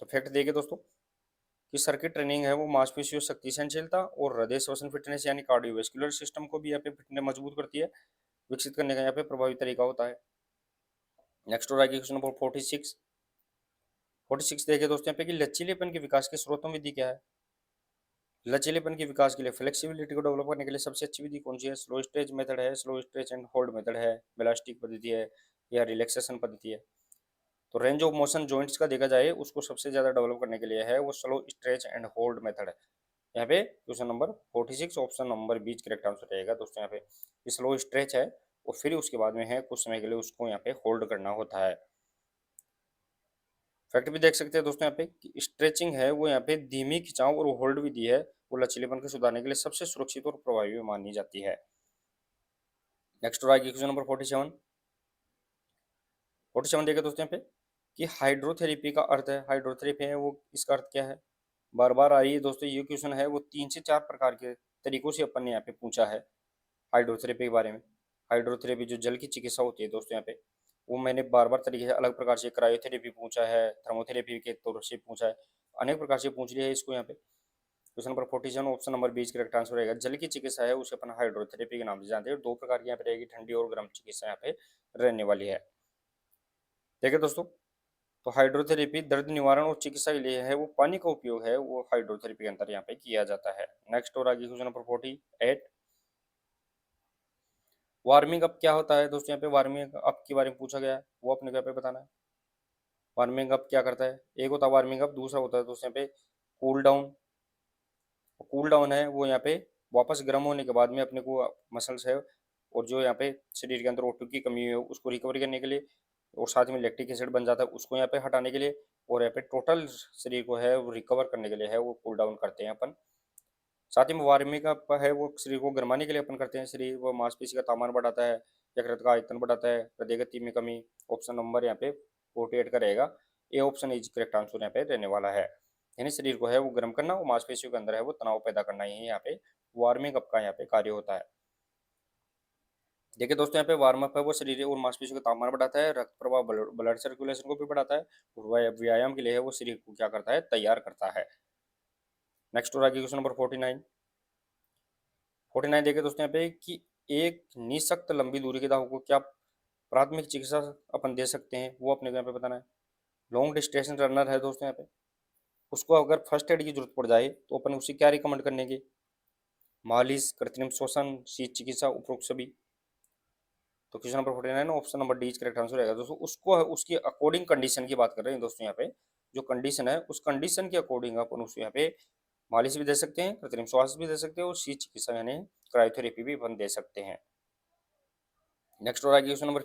तो फैक्ट दिए गए दोस्तों कि सर्किट ट्रेनिंग है वो मांसपेशियों शक्ति सहनशीलता और हृदय श्वसन फिटनेस यानी कार्डियोवैस्कुलर सिस्टम को भी यहाँ पे फिटनेस मजबूत करती है, विकसित करने का यहाँ पे प्रभावी तरीका होता है। नेक्स्ट और आगे क्वेश्चन नंबर 46 देखिए दोस्तों यहाँ पे कि लचीलेपन के विकास के स्रोतों विधि क्या है। लचीलेपन के विकास के लिए फ्लेक्सिबिलिटी को डेवलप करने के लिए सबसे अच्छी विधि कौन सी है। स्लो स्ट्रेच मेथड है, slow stretch and hold method है, बेलास्टिक पद्धति है या रिलैक्सेशन पद्धति है। तो रेंज ऑफ मोशन जॉइंट्स का देखा जाए उसको सबसे ज्यादा डेवलप करने के लिए है वो slow stretch and hold method है। यहाँ पे question number 46 option number B correct answer रहेगा दोस्तों। यहाँ पे स्लो स्ट्रेच है और फिर उसके बाद में है कुछ समय के लिए उसको यहाँ पे होल्ड करना होता है। फैक्ट भी देख सकते हैं दोस्तों यहाँ पे कि स्ट्रेचिंग है वो यहाँ पे धीमी खिंचाव और होल्ड विधि है वो लचीलेपन को सुधारने के लिए सबसे सुरक्षित और प्रभावी मानी जाती है। नेक्स्ट और आगे क्वेश्चन नंबर 47 देखिए दोस्तों यहाँ पे कि हाइड्रोथेरेपी का अर्थ है, हाइड्रोथेरेपी है वो इसका अर्थ क्या है। बार बार आ रही है दोस्तों ये क्वेश्चन है वो 3 से 4 प्रकार के तरीकों से अपन ने यहाँ पे पूछा है हाइड्रोथेरेपी के बारे में। हाइड्रोथेरेपी जो जल की चिकित्सा होती है दोस्तों यहाँ पे वो मैंने बार बार तरीके से अलग प्रकार से क्रायोथेरेपी पूछा है, थर्मोथेरेपी के तौर से पूछा है, अनेक प्रकार से पूछ लिया है इसको यहाँ पे। Question number 47 option number 20 correct answer रहेगा। जल की चिकित्सा है उसे अपन हाइड्रोथेरेपी के नाम से जानते हैं। दो प्रकार की यहाँ पे रहेगी, ठंडी और गर्म चिकित्सा यहाँ पे रहने वाली है। देखिए दोस्तों तो हाइड्रोथेरेपी दर्द निवारण और चिकित्सा के लिए है वो पानी का उपयोग है वो हाइड्रोथेरेपी के अंदर यहाँ पे किया जाता है। नेक्स्ट और आगे क्वेश्चन नंबर 48 वार्मिंग अप क्या होता है दोस्तों। यहाँ पे वार्मिंग अप के बारे में पूछा गया है वो अपने यहाँ पे बताना है। वार्मिंग अप क्या करता है, एक होता है वार्मिंग अप, दूसरा होता है दोस्तों यहाँ पे कूल डाउन। कूल डाउन है वो यहाँ पे वापस गर्म होने के बाद में अपने को मसल्स है और जो यहाँ पे शरीर के अंदर O2 की कमी है उसको रिकवर करने के लिए और साथ में लैक्टिक एसिड बन जाता है उसको यहाँ पे हटाने के लिए और यहाँ पे टोटल शरीर को है वो रिकवर करने के लिए है वो कूल डाउन करते हैं अपन। साथ ही में वार्मिंग अप है वो शरीर को गर्माने के लिए अपन करते हैं, शरीर वो मांसपेशी का तापमान बढ़ाता है, यकृत का आयतन बढ़ाता है, हृदय गति में कमी। ऑप्शन नंबर यहाँ पे 48 का रहेगा, A option is correct answer यहाँ पे रहने वाला है। यानी शरीर को है वो गर्म करना और मांसपेशियों के अंदर है वो तनाव पैदा करना ही यहाँ पे वार्मिंग अप का यहाँ पे कार्य होता है। देखिए दोस्तों यहाँ पे वार्म अप है वो शरीर और मांसपेशियों का तापमान बढ़ाता है, रक्त प्रवाह ब्लड सर्कुलेशन को भी बढ़ाता है और व्यायाम के लिए है वो शरीर को क्या करता है तैयार करता है। नेक्स्ट और आगे क्वेश्चन नंबर 49 देखे दोस्तों यहाँ पे कि एक निःशक्त लंबी दूरी के दाव को क्या प्राथमिक चिकित्सा अपन दे सकते हैं वो अपने को यहाँ पे बताना है। लॉन्ग डिस्टेंस रनर है दोस्तों यहाँ पे उसको अगर फर्स्ट एड की जरूरत पड़ जाए तो अपन उसे क्या रिकमेंड करने की, मालिश, कृत्रिम श्वसन, शीत चिकित्सा, उपरोक्त सभी। तो question number 49 option number D correct answer रहेगा दोस्तों। उसको उसकी अकॉर्डिंग कंडीशन की बात कर रहे हैं दोस्तों यहाँ पे, जो कंडीशन है उस कंडीशन के अकॉर्डिंग अपन उसको यहाँ पे मालिश भी दे सकते हैं, कृत्रिम श्वास भी दे सकते हैं और शीत चिकित्सा यानी क्रायोथेरेपी भी अपन दे सकते हैं। नेक्स्ट और आगे क्वेश्चन नंबर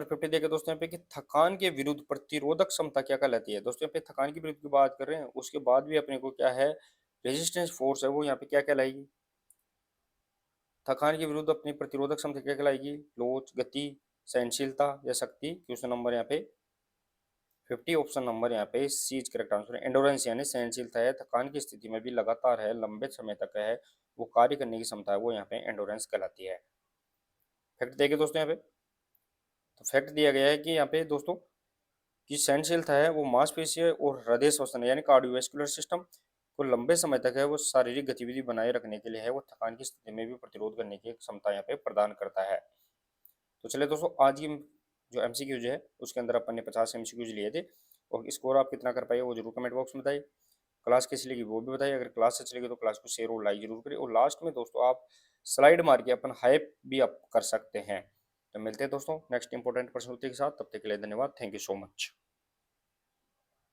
50 देखे दोस्तों यहाँ पे कि थकान के विरुद्ध प्रतिरोधक क्षमता क्या कहलाती है। दोस्तों यहाँ पे थकान के विरुद्ध की बात कर रहे हैं उसके बाद भी अपने को क्या है रेजिस्टेंस फोर्स है वो यहाँ पे क्या कहलाएगी। थकान के विरुद्ध अपनी प्रतिरोधक क्षमता क्या कहलाएगी, लोच, गति, सहनशीलता या शक्ति। क्वेश्चन नंबर यहाँ पे 50 ऑप्शन नंबर यहाँ पे सी इज करेक्ट आंसर है। एंडोरेंस यानी सहनशीलता है, थकान की स्थिति में भी लगातार है लंबे समय तक है वो कार्य करने की क्षमता है वो यहाँ पे एंडोरेंस कहलाती है। फैक्ट देखिए दोस्तों यहाँ पे तो फैक्ट दिया गया है कि यहाँ पे दोस्तों कि सहनशीलता है वो मांसपेशी और हृदय श्वसन यानी कार्डियोवैस्कुलर सिस्टम को लंबे समय तक है वो शारीरिक गतिविधि बनाए रखने के लिए है वो थकान की स्थिति में भी प्रतिरोध करने की क्षमता यहाँ पे प्रदान करता है। तो चलिए दोस्तों आज की जो एमसीक्यूज है उसके अंदर अपन ने 50 एमसीक्यूज लिए थे और स्कोर आप कितना कर पाए वो जरूर कमेंट बॉक्स में बताइए। क्लास कैसी लगी वो भी बताइए, अगर क्लास अच्छी लगी तो क्लास को शेयर और लाइक जरूर करिए और लास्ट में दोस्तों आप स्लाइड मार के अपन हाइप भी अप कर सकते हैं। तो मिलते हैं दोस्तों नेक्स्ट इंपॉर्टेंट प्रश्नोत्तरी के साथ, तब तक के लिए धन्यवाद, थैंक यू सो मच।